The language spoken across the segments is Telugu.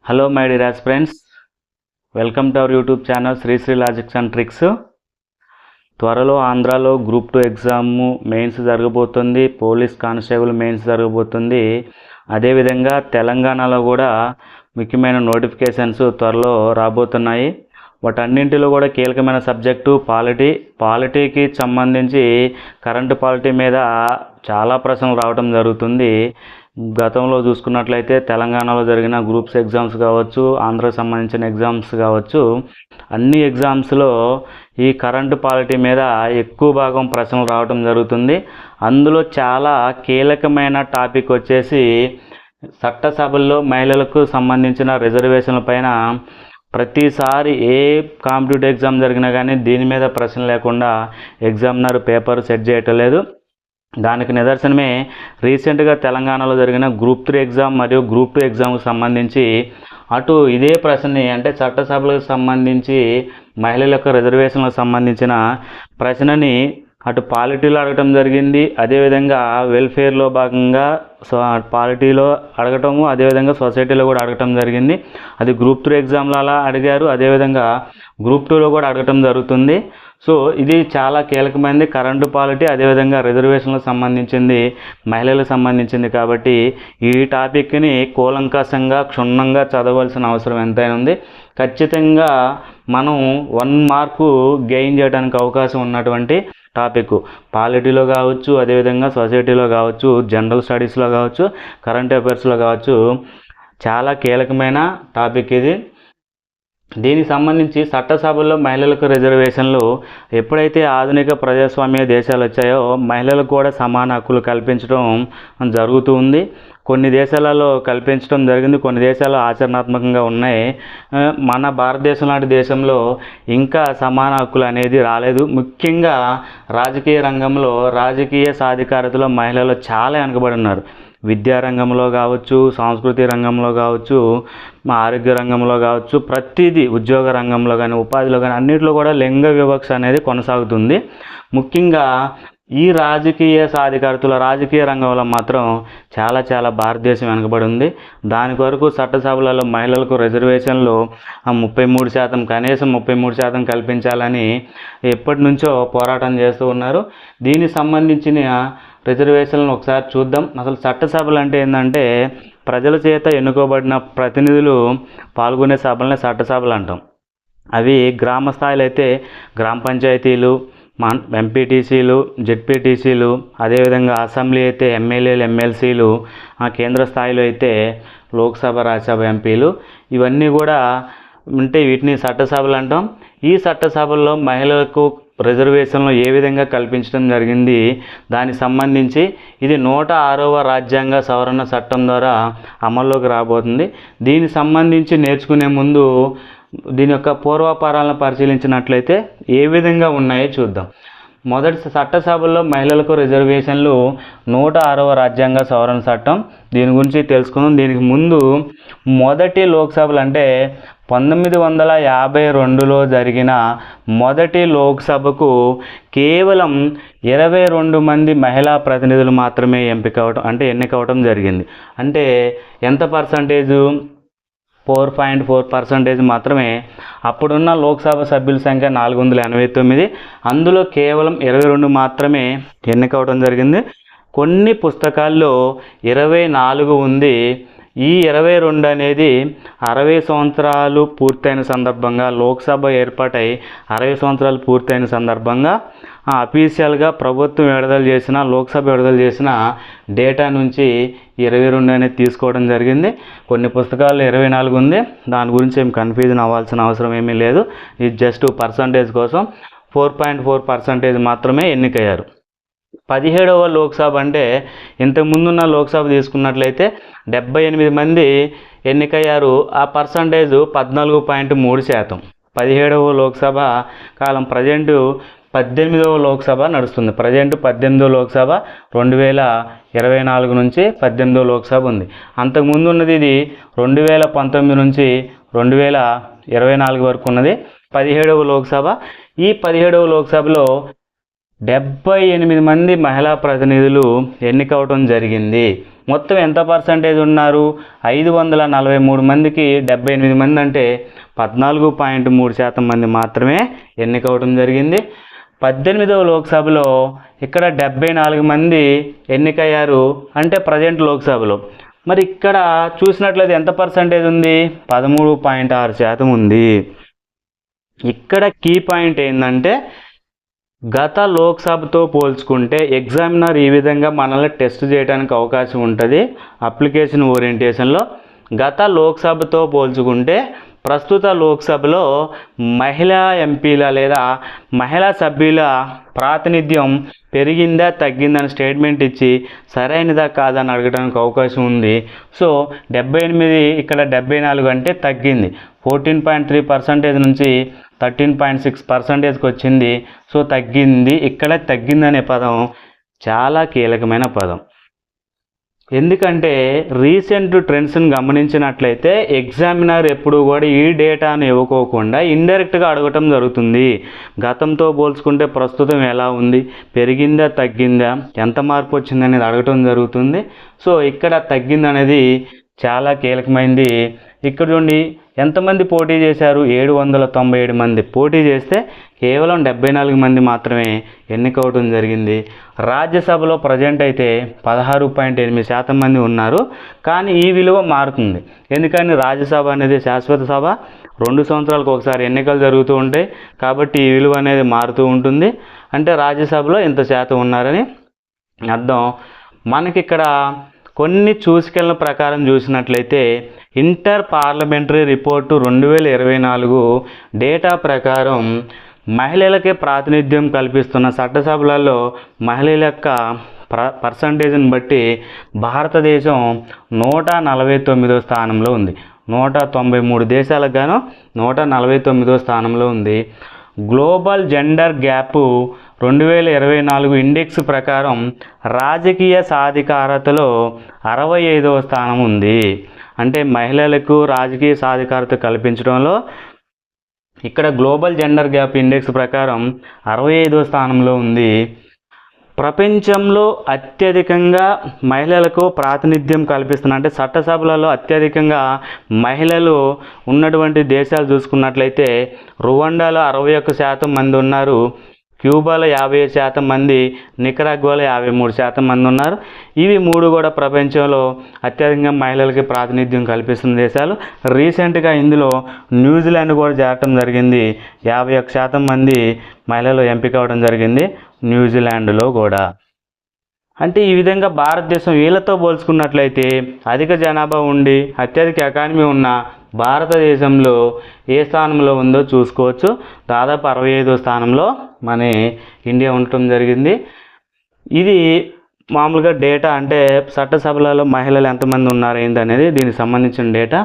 Hello my dear aspirants, welcome to our YouTube channel Sri logics and tricks. త్వరలో ఆంధ్రాలో గ్రూప్ 2 ఎగ్జామ్ మెయిన్స్ జరగబోతుంది, పోలీస్ కానిస్టేబుల్ మెయిన్స్ జరగబోతుంది. అదేవిధంగా తెలంగాణలో కూడా ముఖ్యమైన నోటిఫికేషన్స్ త్వరలో రాబోతున్నాయి. వాటన్నింటిలో కూడా కీలకమైన సబ్జెక్టు పాలిటీకి సంబంధించి కరెంటు పాలిటీ మీద చాలా ప్రశ్నలు రావడం జరుగుతుంది. గతంలో చూసుకున్నట్లయితే తెలంగాణలో జరిగిన గ్రూప్స్ ఎగ్జామ్స్ కావచ్చు, ఆంధ్రాకి సంబంధించిన ఎగ్జామ్స్ కావచ్చు, అన్ని ఎగ్జామ్స్లో ఈ కరెంటు పాలిటీ మీద ఎక్కువ భాగం ప్రశ్నలు రావడం జరుగుతుంది. అందులో చాలా కీలకమైన టాపిక్ వచ్చేసి చట్టసభల్లో మహిళలకు సంబంధించిన రిజర్వేషన్ల పైన ప్రతిసారి ఏ కాంపిటేటివ్ ఎగ్జామ్ జరిగినా కానీ దీని మీద ప్రశ్న లేకుండా ఎగ్జామినర్ పేపర్ సెట్ చేయటం లేదు. దానికి నిదర్శనమే రీసెంట్గా తెలంగాణలో జరిగిన గ్రూప్ 3 ఎగ్జామ్ మరియు గ్రూప్ 2 ఎగ్జామ్కి సంబంధించి అటు ఇదే ప్రశ్నని, అంటే చట్టసభలకు సంబంధించి మహిళల యొక్క రిజర్వేషన్లకు సంబంధించిన ప్రశ్నని అటు పాలిటీలో అడగటం జరిగింది. అదేవిధంగా వెల్ఫేర్లో భాగంగా పాలిటీలో అడగటము, అదేవిధంగా సొసైటీలో కూడా అడగటం జరిగింది. అది గ్రూప్ 3 ఎగ్జామ్లో అలా అడిగారు, అదేవిధంగా గ్రూప్ 2లో కూడా అడగటం జరుగుతుంది. సో ఇది చాలా కీలకమైనది కరెంటు పాలిటీ, అదేవిధంగా రిజర్వేషన్లకు సంబంధించింది, మహిళలకు సంబంధించింది. కాబట్టి ఈ టాపిక్ని కూలంకషంగా క్షుణ్ణంగా చదవలసిన అవసరం ఎంతైనా ఉంది. ఖచ్చితంగా మనం 1 మార్కు గెయిన్ చేయడానికి అవకాశం ఉన్నటువంటి టాపిక్ పాలిటీలో కావచ్చు, అదేవిధంగా సొసైటీలో కావచ్చు, జనరల్ స్టడీస్లో కావచ్చు, కరెంట్ అఫైర్స్లో కావచ్చు, చాలా కీలకమైన టాపిక్ ఇది. దీనికి సంబంధించి చట్టసభల్లో మహిళలకు రిజర్వేషన్లు ఎప్పుడైతే ఆధునిక ప్రజాస్వామ్య దేశాలు వచ్చాయో మహిళలకు కూడా సమాన హక్కులు కల్పించడం జరుగుతూ ఉంది. కొన్ని దేశాలలో కల్పించడం జరిగింది, కొన్ని దేశాలు ఆచరణాత్మకంగా ఉన్నాయి. మన భారతదేశం లాంటి దేశంలో ఇంకా సమాన హక్కులు అనేది రాలేదు. ముఖ్యంగా రాజకీయ రంగంలో, రాజకీయ సాధికారతలో మహిళలు చాలా వెనుకబడి ఉన్నారు. విద్యారంగంలో కావచ్చు, సాంస్కృతిక రంగంలో కావచ్చు, ఆరోగ్య రంగంలో కావచ్చు, ప్రతిదీ, ఉద్యోగ రంగంలో కానీ, ఉపాధిలో కానీ, అన్నింటిలో కూడా లింగ వివక్ష అనేది కొనసాగుతుంది. ముఖ్యంగా ఈ రాజకీయ సాధికారతల రాజకీయ రంగంలో మాత్రం చాలా భారతదేశం వెనుకబడి ఉంది. దాని కొరకు చట్టసభలలో మహిళలకు రిజర్వేషన్లు 33%, కనీసం 33% కల్పించాలని ఎప్పటి నుంచో పోరాటం చేస్తూ ఉన్నారు. దీనికి సంబంధించిన రిజర్వేషన్లను ఒకసారి చూద్దాం. అసలు చట్టసభలు అంటే ఏంటంటే ప్రజల చేత ఎన్నుకోబడిన ప్రతినిధులు పాల్గొనే సభలనే చట్టసభలు అంటాం. అవి గ్రామ స్థాయిలో అయితే గ్రామ పంచాయతీలు, ఎంపీటీసీలు, జెడ్పీటీసీలు, అదేవిధంగా అసెంబ్లీ అయితే ఎమ్మెల్యేలు, ఎమ్మెల్సీలు, కేంద్ర స్థాయిలో అయితే లోక్సభ, రాజ్యసభ ఎంపీలు, ఇవన్నీ కూడా ఉంటే వీటిని చట్టసభలు అంటాం. ఈ చట్టసభల్లో మహిళలకు రిజర్వేషన్లు ఏ విధంగా కల్పించడం జరిగింది, దానికి సంబంధించి ఇది 106వ రాజ్యాంగ సవరణ చట్టం ద్వారా అమల్లోకి రాబోతుంది. దీనికి సంబంధించి నేర్చుకునే ముందు దీని యొక్క పూర్వాపరాలను పరిశీలించినట్లయితే ఏ విధంగా ఉన్నాయో చూద్దాం. మొదటి చట్టసభల్లో మహిళలకు రిజర్వేషన్లు 106వ రాజ్యాంగ సవరణ చట్టం, దీని గురించి తెలుసుకుందాం. దీనికి ముందు మొదటి లోక్సభలు అంటే 1952లో జరిగిన మొదటి లోక్సభకు కేవలం 22 మంది మహిళా ప్రతినిధులు మాత్రమే ఎన్నికవటం జరిగింది. అంటే ఎంత పర్సంటేజు? 4.4% మాత్రమే. అప్పుడున్న లోక్సభ సభ్యుల సంఖ్య 489, అందులో కేవలం 22 మాత్రమే ఎన్నికవడం జరిగింది. కొన్ని పుస్తకాల్లో 24 ఉంది. ఈ 22 అనేది 60 సంవత్సరాలు పూర్తయిన సందర్భంగా, లోక్సభ ఏర్పాటై 60 సంవత్సరాలు పూర్తయిన సందర్భంగా అఫీషియల్గా ప్రభుత్వం లోక్సభ విడుదల చేసిన డేటా నుంచి 22 అనేది తీసుకోవడం జరిగింది. కొన్ని పుస్తకాల్లో 24 ఉంది. దాని గురించి ఏం కన్ఫ్యూజన్ అవ్వాల్సిన అవసరం ఏమీ లేదు. ఇది జస్ట్ పర్సంటేజ్ కోసం 4.4% మాత్రమే ఎన్నికయ్యారు. 17వ లోక్సభ అంటే ఇంతకుముందున్న లోక్సభ తీసుకున్నట్లయితే 78 మంది ఎన్నికయ్యారు. ఆ పర్సంటేజ్ 14.3%. 17వ లోక్సభ కాలం ప్రజెంటు 18వ లోక్సభ నడుస్తుంది. ప్రజెంట్ 18వ లోక్సభ 2024 నుంచి 18వ లోక్సభ ఉంది. అంతకుముందు ఉన్నది ఇది 2019 నుంచి 2024 వరకు ఉన్నది 17వ లోక్సభ. ఈ 17వ లోక్సభలో 78 మంది మహిళా ప్రతినిధులు ఎన్నికవటం జరిగింది. మొత్తం ఎంత పర్సంటేజ్ ఉన్నారు? 543 మందికి 78 మంది అంటే 14.3% మంది మాత్రమే ఎన్నికవటం జరిగింది. 18వ లోక్సభలో ఇక్కడ 74 మంది ఎన్నికయ్యారు, అంటే ప్రజెంట్ లోక్సభలో. మరి ఇక్కడ చూసినట్లయితే ఎంత పర్సంటేజ్ ఉంది? 13.6% ఉంది. ఇక్కడ కీ పాయింట్ ఏంటంటే గత లోక్సభతో పోల్చుకుంటే ఎగ్జామినర్ ఈ విధంగా మనల్ని టెస్ట్ చేయడానికి అవకాశం ఉంటుంది అప్లికేషన్ ఓరియంటేషన్లో. గత లోక్సభతో పోల్చుకుంటే ప్రస్తుత లోక్సభలో మహిళా ఎంపీల లేదా మహిళా సభ్యుల ప్రాతినిధ్యం పెరిగిందా తగ్గిందని స్టేట్మెంట్ ఇచ్చి సరైనదా కాదని అడగడానికి అవకాశం ఉంది. సో 78 ఇక్కడ 74 అంటే తగ్గింది. 14.3% నుంచి 13.6%కి వచ్చింది. సో తగ్గింది. ఇక్కడ తగ్గిందనే పదం చాలా కీలకమైన పదం. ఎందుకంటే రీసెంట్ ట్రెండ్స్ని గమనించినట్లయితే ఎగ్జామినర్ ఎప్పుడు కూడా ఈ డేటాను ఇవ్వకోకుండా ఇండైరెక్ట్గా అడగటం జరుగుతుంది. గతంతో పోల్చుకుంటే ప్రస్తుతం ఎలా ఉంది, పెరిగిందా తగ్గిందా, ఎంత మార్పు వచ్చిందనేది అడగటం జరుగుతుంది. సో ఇక్కడ తగ్గిందనేది చాలా కీలకమైంది. ఇక్కడ చూడండి ఎంతమంది పోటీ చేశారు? 797 మంది పోటీ చేస్తే కేవలం 74 మంది మాత్రమే ఎన్నికవడం జరిగింది. రాజ్యసభలో ప్రజెంట్ అయితే 16.8% మంది ఉన్నారు. కానీ ఈ విలువ మారుతుంది. ఎందుకని రాజ్యసభ అనేది శాశ్వత సభ, 2 సంవత్సరాలకు ఒకసారి ఎన్నికలు జరుగుతూ ఉంటాయి. కాబట్టి ఈ విలువ అనేది మారుతూ ఉంటుంది. అంటే రాజ్యసభలో ఇంత శాతం ఉన్నారని అర్థం. మనకి ఇక్కడ కొన్ని సూచికల ప్రకారం చూసినట్లయితే ఇంటర్ పార్లమెంటరీ రిపోర్టు 2024 డేటా ప్రకారం మహిళలకే ప్రాతినిధ్యం కల్పిస్తున్న చట్టసభలలో మహిళల యొక్క పర్సంటేజ్ని బట్టి భారతదేశం 149వ స్థానంలో ఉంది. 193 దేశాలకు గాను 149వ స్థానంలో ఉంది. గ్లోబల్ జెండర్ గ్యాప్ 2024 ఇండెక్స్ ప్రకారం రాజకీయ సాధికారతలో 65వ స్థానం ఉంది. అంటే మహిళలకు రాజకీయ సాధికారత కల్పించడంలో ఇక్కడ గ్లోబల్ జెండర్ గ్యాప్ ఇండెక్స్ ప్రకారం 65వ స్థానంలో ఉంది. ప్రపంచంలో అత్యధికంగా మహిళలకు ప్రాతినిధ్యం కల్పిస్తున్న అంటే చట్టసభలలో అత్యధికంగా మహిళలు ఉన్నటువంటి దేశాలు చూసుకున్నట్లయితే రువాండాలో 61% మంది ఉన్నారు, క్యూబాలో 57% మంది, నికరాగ్వాలో 53% మంది ఉన్నారు. ఇవి 3 కూడా ప్రపంచంలో అత్యధికంగా మహిళలకి ప్రాతినిధ్యం కల్పిస్తున్న దేశాలు. రీసెంట్గా ఇందులో న్యూజిలాండ్ కూడా చేరటం జరిగింది. 51% మంది మహిళలు ఎంపిక అవ్వడం జరిగింది న్యూజిలాండ్లో కూడా. అంటే ఈ విధంగా భారతదేశం వీళ్ళతో పోల్చుకున్నట్లయితే అధిక జనాభా ఉండి అత్యధిక ఎకానమీ ఉన్న భారతదేశంలో ఏ స్థానంలో ఉందో చూసుకోవచ్చు. దాదాపు 65వ స్థానంలో మన ఇండియా ఉండటం జరిగింది. ఇది మామూలుగా డేటా, అంటే చట్టసభలలో మహిళలు ఎంతమంది ఉన్నారు ఏంటి అనేది దీనికి సంబంధించిన డేటా.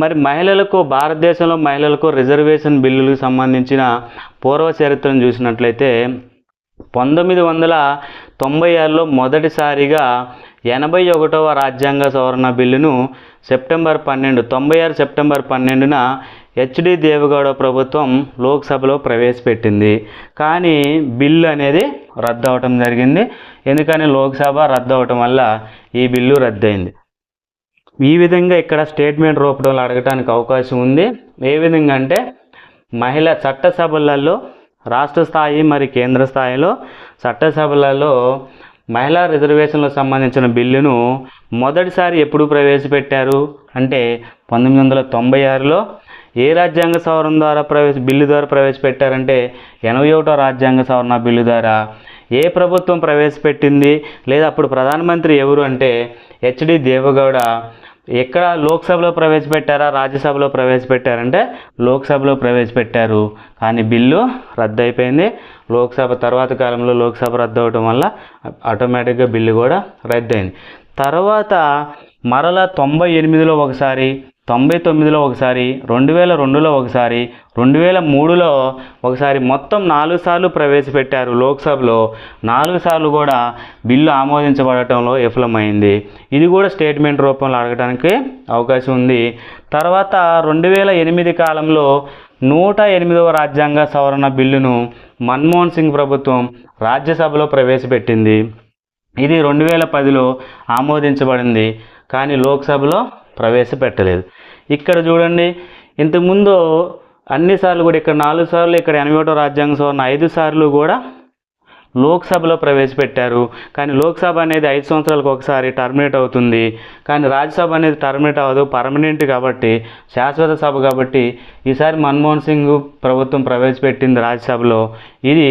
మరి మహిళలకు భారతదేశంలో మహిళలకు రిజర్వేషన్ బిల్లులకు సంబంధించిన పూర్వ చరిత్రను చూసినట్లయితే 1996లో మొదటిసారిగా 81వ రాజ్యాంగ సవరణ బిల్లును సెప్టెంబర్ 12న హెచ్డి దేవగౌడ ప్రభుత్వం లోక్సభలో ప్రవేశపెట్టింది. కానీ బిల్లు అనేది రద్దు అవటం జరిగింది. ఎందుకని లోక్సభ రద్దు అవటం వల్ల ఈ బిల్లు రద్దయింది. ఈ విధంగా ఇక్కడ స్టేట్మెంట్ రూపంలో అడగటానికి అవకాశం ఉంది. ఏ విధంగా అంటే మహిళా చట్టసభలలో రాష్ట్ర స్థాయి మరి కేంద్ర స్థాయిలో చట్టసభలలో మహిళా రిజర్వేషన్లకు సంబంధించిన బిల్లును మొదటిసారి ఎప్పుడు ప్రవేశపెట్టారు అంటే 1996లో. ఏ రాజ్యాంగ సవరణ ద్వారా బిల్లు ద్వారా ప్రవేశపెట్టారంటే 81వ రాజ్యాంగ సవరణ బిల్లు ద్వారా. ఏ ప్రభుత్వం ప్రవేశపెట్టింది లేదా అప్పుడు ప్రధానమంత్రి ఎవరు అంటే హెచ్డి దేవగౌడ. ఎక్కడ లోక్సభలో ప్రవేశపెట్టారా రాజ్యసభలో ప్రవేశపెట్టారంటే లోక్సభలో ప్రవేశపెట్టారు. కానీ బిల్లు రద్దు అయిపోయింది. లోక్సభ తర్వాత కాలంలో లోక్సభ రద్దు అవడం వల్ల ఆటోమేటిక్గా బిల్లు కూడా రద్దయింది. తర్వాత మరలా 98లో ఒకసారి, 99లో ఒకసారి, 2002లో ఒకసారి, 2003లో ఒకసారి, మొత్తం 4 సార్లు ప్రవేశపెట్టారు లోక్సభలో. 4 సార్లు కూడా బిల్లు ఆమోదించబడటంలో విఫలమైంది. ఇది కూడా స్టేట్మెంట్ రూపంలో అడగడానికి అవకాశం ఉంది. తర్వాత 2008 కాలంలో 108వ రాజ్యాంగ సవరణ బిల్లును మన్మోహన్ సింగ్ ప్రభుత్వం రాజ్యసభలో ప్రవేశపెట్టింది. ఇది 2010లో ఆమోదించబడింది, కానీ లోక్సభలో ప్రవేశపెట్టలేదు. ఇక్కడ చూడండి, ఇంతకుముందు అన్నిసార్లు కూడా ఇక్కడ 4 సార్లు, ఇక్కడ 81వ రాజ్యాంగ సవరణ 5 సార్లు కూడా లోక్సభలో ప్రవేశపెట్టారు. కానీ లోక్సభ అనేది 5 సంవత్సరాలకు ఒకసారి టర్మినేట్ అవుతుంది, కానీ రాజ్యసభ అనేది టర్మినేట్ అవ్వదు, పర్మనెంట్ కాబట్టి, శాశ్వత సభ కాబట్టి ఈసారి మన్మోహన్ సింగ్ ప్రభుత్వం ప్రవేశపెట్టింది రాజ్యసభలో. ఇది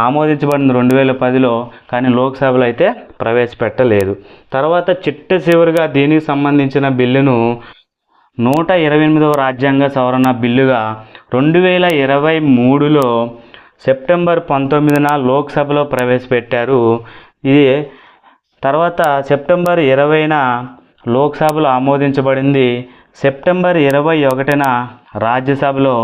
ఆమోదించబడింది 2010లో, కానీ లోక్సభలో అయితే ప్రవేశపెట్టలేదు. తర్వాత చిట్ట చివరిగా దీనికి సంబంధించిన బిల్లును 128వ రాజ్యాంగ సవరణ బిల్లుగా 2023లో సెప్టెంబర్ 19న లోక్సభలో ప్రవేశపెట్టారు. ఇది తర్వాత సెప్టెంబర్ 20న లోక్సభలో ఆమోదించబడింది. సెప్టెంబర్ 21న రాజ్యసభలో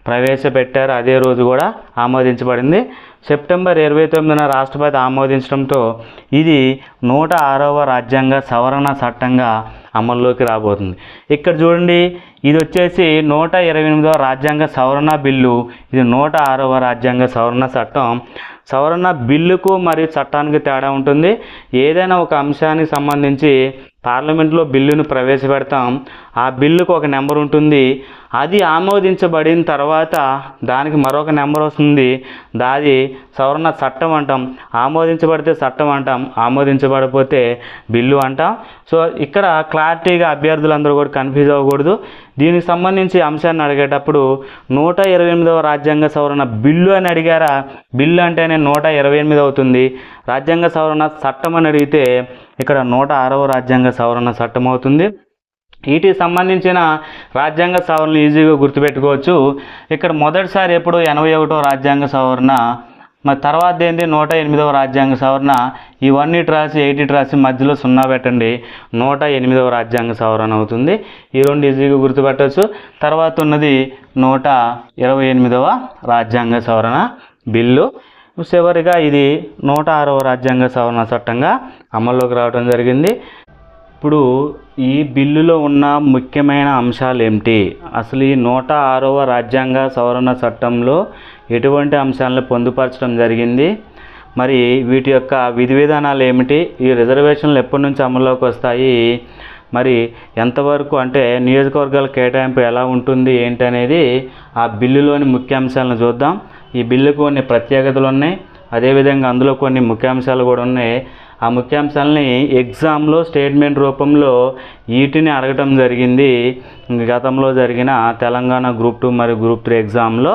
ప్రవేశపెట్టారు, అదే రోజు కూడా ఆమోదించబడింది. సెప్టెంబర్ 29న రాష్ట్రపతి ఆమోదించడంతో ఇది 106వ రాజ్యాంగ సవరణ చట్టంగా అమల్లోకి రాబోతుంది. ఇక్కడ చూడండి, ఇది వచ్చేసి 128వ రాజ్యాంగ సవరణ బిల్లు, ఇది 106వ రాజ్యాంగ సవరణ చట్టం. సవరణ బిల్లుకు మరియు చట్టానికి తేడా ఉంటుంది. ఏదైనా ఒక అంశానికి సంబంధించి పార్లమెంట్లో బిల్లును ప్రవేశపెడతాం, ఆ బిల్లుకు ఒక నెంబర్ ఉంటుంది, అది ఆమోదించబడిన తర్వాత దానికి మరొక నెంబర్ వస్తుంది, దాది సవరణ చట్టం అంటాం. ఆమోదించబడితే చట్టం అంటాం, ఆమోదించబడిపోతే బిల్లు అంటాం. సో ఇక్కడ క్లారిటీగా అభ్యర్థులందరూ కూడా కన్ఫ్యూజ్ అవ్వకూడదు. దీనికి సంబంధించి అంశాన్ని అడిగేటప్పుడు 128వ రాజ్యాంగ సవరణ బిల్లు అని అడిగారా, బిల్లు అంటేనే 128 అవుతుంది. రాజ్యాంగ సవరణ చట్టం అని అడిగితే ఇక్కడ 106వ రాజ్యాంగ సవరణ చట్టం అవుతుంది. వీటికి సంబంధించిన రాజ్యాంగ సవరణలు ఈజీగా గుర్తుపెట్టుకోవచ్చు. ఇక్కడ మొదటిసారి ఎప్పుడు 81వ రాజ్యాంగ సవరణ, మరి తర్వాత ఏంటి 108వ రాజ్యాంగ సవరణ. ఈ 1 ఇటు రాసి 8 ఇటు రాసి మధ్యలో 0 పెట్టండి, 108వ రాజ్యాంగ సవరణ అవుతుంది. ఈ రెండు ఈజీగా గుర్తుపెట్టవచ్చు. తర్వాత ఉన్నది 128వ రాజ్యాంగ సవరణ బిల్లు. చివరిగా ఇది 106వ రాజ్యాంగ సవరణ చట్టంగా అమల్లోకి రావడం జరిగింది. ఇప్పుడు ఈ బిల్లులో ఉన్న ముఖ్యమైన అంశాలు ఏమిటి, అసలు ఈ 106వ రాజ్యాంగ సవరణ చట్టంలో ఎటువంటి అంశాలను పొందుపరచడం జరిగింది, మరి వీటి యొక్క విధి విధానాలు ఏమిటి, ఈ రిజర్వేషన్లు ఎప్పటి నుంచి అమల్లోకి వస్తాయి, మరి ఎంతవరకు అంటే నియోజకవర్గాల కేటాయింపు ఎలా ఉంటుంది ఏంటి అనేది ఆ బిల్లులోని ముఖ్యాంశాలను చూద్దాం. ఈ బిల్లుకు కొన్ని ప్రత్యేకతలు ఉన్నాయి, అదేవిధంగా అందులో కొన్ని ముఖ్యాంశాలు కూడా ఉన్నాయి. ఆ ముఖ్యాంశాలని ఎగ్జామ్లో స్టేట్మెంట్ రూపంలో వీటిని అడగటం జరిగింది. గతంలో జరిగిన తెలంగాణ గ్రూప్ 2 మరియు గ్రూప్ 3 ఎగ్జామ్లో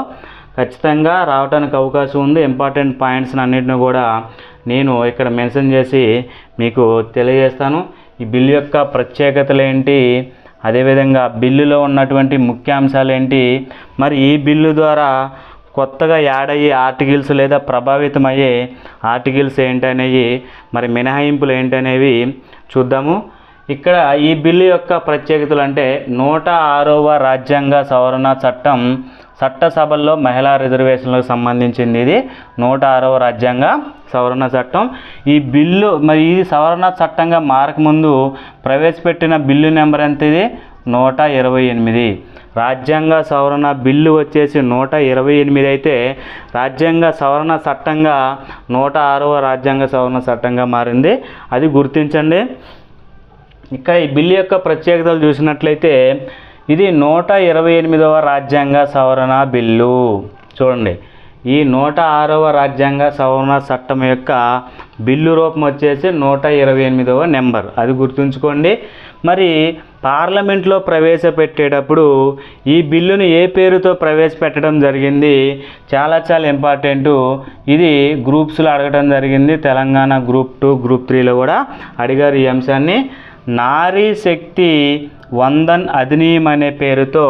ఖచ్చితంగా రావడానికి అవకాశం ఉంది. ఇంపార్టెంట్ పాయింట్స్ అన్నింటిని కూడా నేను ఇక్కడ మెన్షన్ చేసి మీకు తెలియజేస్తాను. ఈ బిల్లు యొక్క ప్రత్యేకతలు ఏంటి, అదేవిధంగా బిల్లులో ఉన్నటువంటి ముఖ్యాంశాలు ఏంటి, మరి ఈ బిల్లు ద్వారా కొత్తగా యాడ్ అయ్యే ఆర్టికల్స్ లేదా ప్రభావితమయ్యే ఆర్టికల్స్ ఏంటనేవి, మరి మినహాయింపులు ఏంటనేవి చూద్దాము. ఇక్కడ ఈ బిల్లు యొక్క ప్రత్యేకతలు అంటే 106వ రాజ్యాంగ సవరణ చట్టం చట్టసభల్లో మహిళా రిజర్వేషన్లకు సంబంధించింది. ఇది 106వ రాజ్యాంగ సవరణ చట్టం. ఈ బిల్లు మరి ఈ సవరణ చట్టంగా మారకముందు ప్రవేశపెట్టిన బిల్లు నెంబర్ ఎంత, ఇది 128. రాజ్యాంగ సవరణ బిల్లు వచ్చేసి 128 అయితే రాజ్యాంగ సవరణ చట్టంగా 106వ రాజ్యాంగ సవరణ చట్టంగా మారింది, అది గుర్తించండి. ఇక్కడ ఈ బిల్లు యొక్క ప్రత్యేకతలు చూసినట్లయితే ఇది 128వ రాజ్యాంగ సవరణ బిల్లు. చూడండి, ఈ 106వ రాజ్యాంగ సవరణ చట్టం యొక్క బిల్లు రూపం వచ్చేసి 128వ నెంబర్, అది గుర్తుంచుకోండి. మరి పార్లమెంట్లో ప్రవేశపెట్టేటప్పుడు ఈ బిల్లును ఏ పేరుతో ప్రవేశపెట్టడం జరిగింది, చాలా ఇంపార్టెంటు. ఇది గ్రూప్స్లో అడగడం జరిగింది, తెలంగాణ గ్రూప్ 2 గ్రూప్ 3లో కూడా అడిగారు ఈ అంశాన్ని. నారీ శక్తి వందన్ అధినియం అనే పేరుతో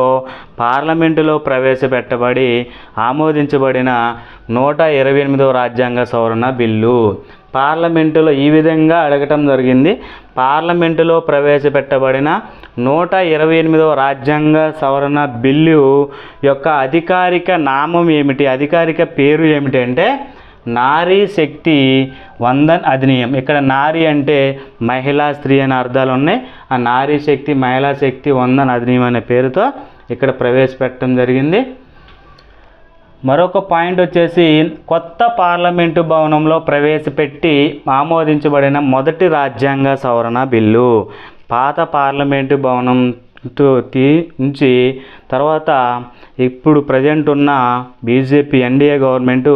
పార్లమెంటులో ప్రవేశపెట్టబడి ఆమోదించబడిన 128వ రాజ్యాంగ సవరణ బిల్లు. పార్లమెంటులో ఈ విధంగా అడగటం జరిగింది. పార్లమెంటులో ప్రవేశపెట్టబడిన 128వ రాజ్యాంగ సవరణ బిల్లు యొక్క అధికారిక నామం ఏమిటి, అధికారిక పేరు ఏమిటి అంటే నారీ శక్తి వందన్ అధినియం. ఇక్కడ నారీ అంటే మహిళా, స్త్రీ అనే అర్థాలు ఉన్నాయి. ఆ నారీ శక్తి, మహిళా శక్తి వందన్ అధినియం అనే పేరుతో ఇక్కడ ప్రవేశపెట్టడం జరిగింది. మరొక పాయింట్ వచ్చేసి కొత్త పార్లమెంటు భవనంలో ప్రవేశపెట్టి ఆమోదించబడిన మొదటి రాజ్యాంగ సవరణ బిల్లు. పాత పార్లమెంటు భవనం నుంచి తర్వాత ఇప్పుడు ప్రజెంట్ ఉన్న బీజేపీ ఎన్డీఏ గవర్నమెంటు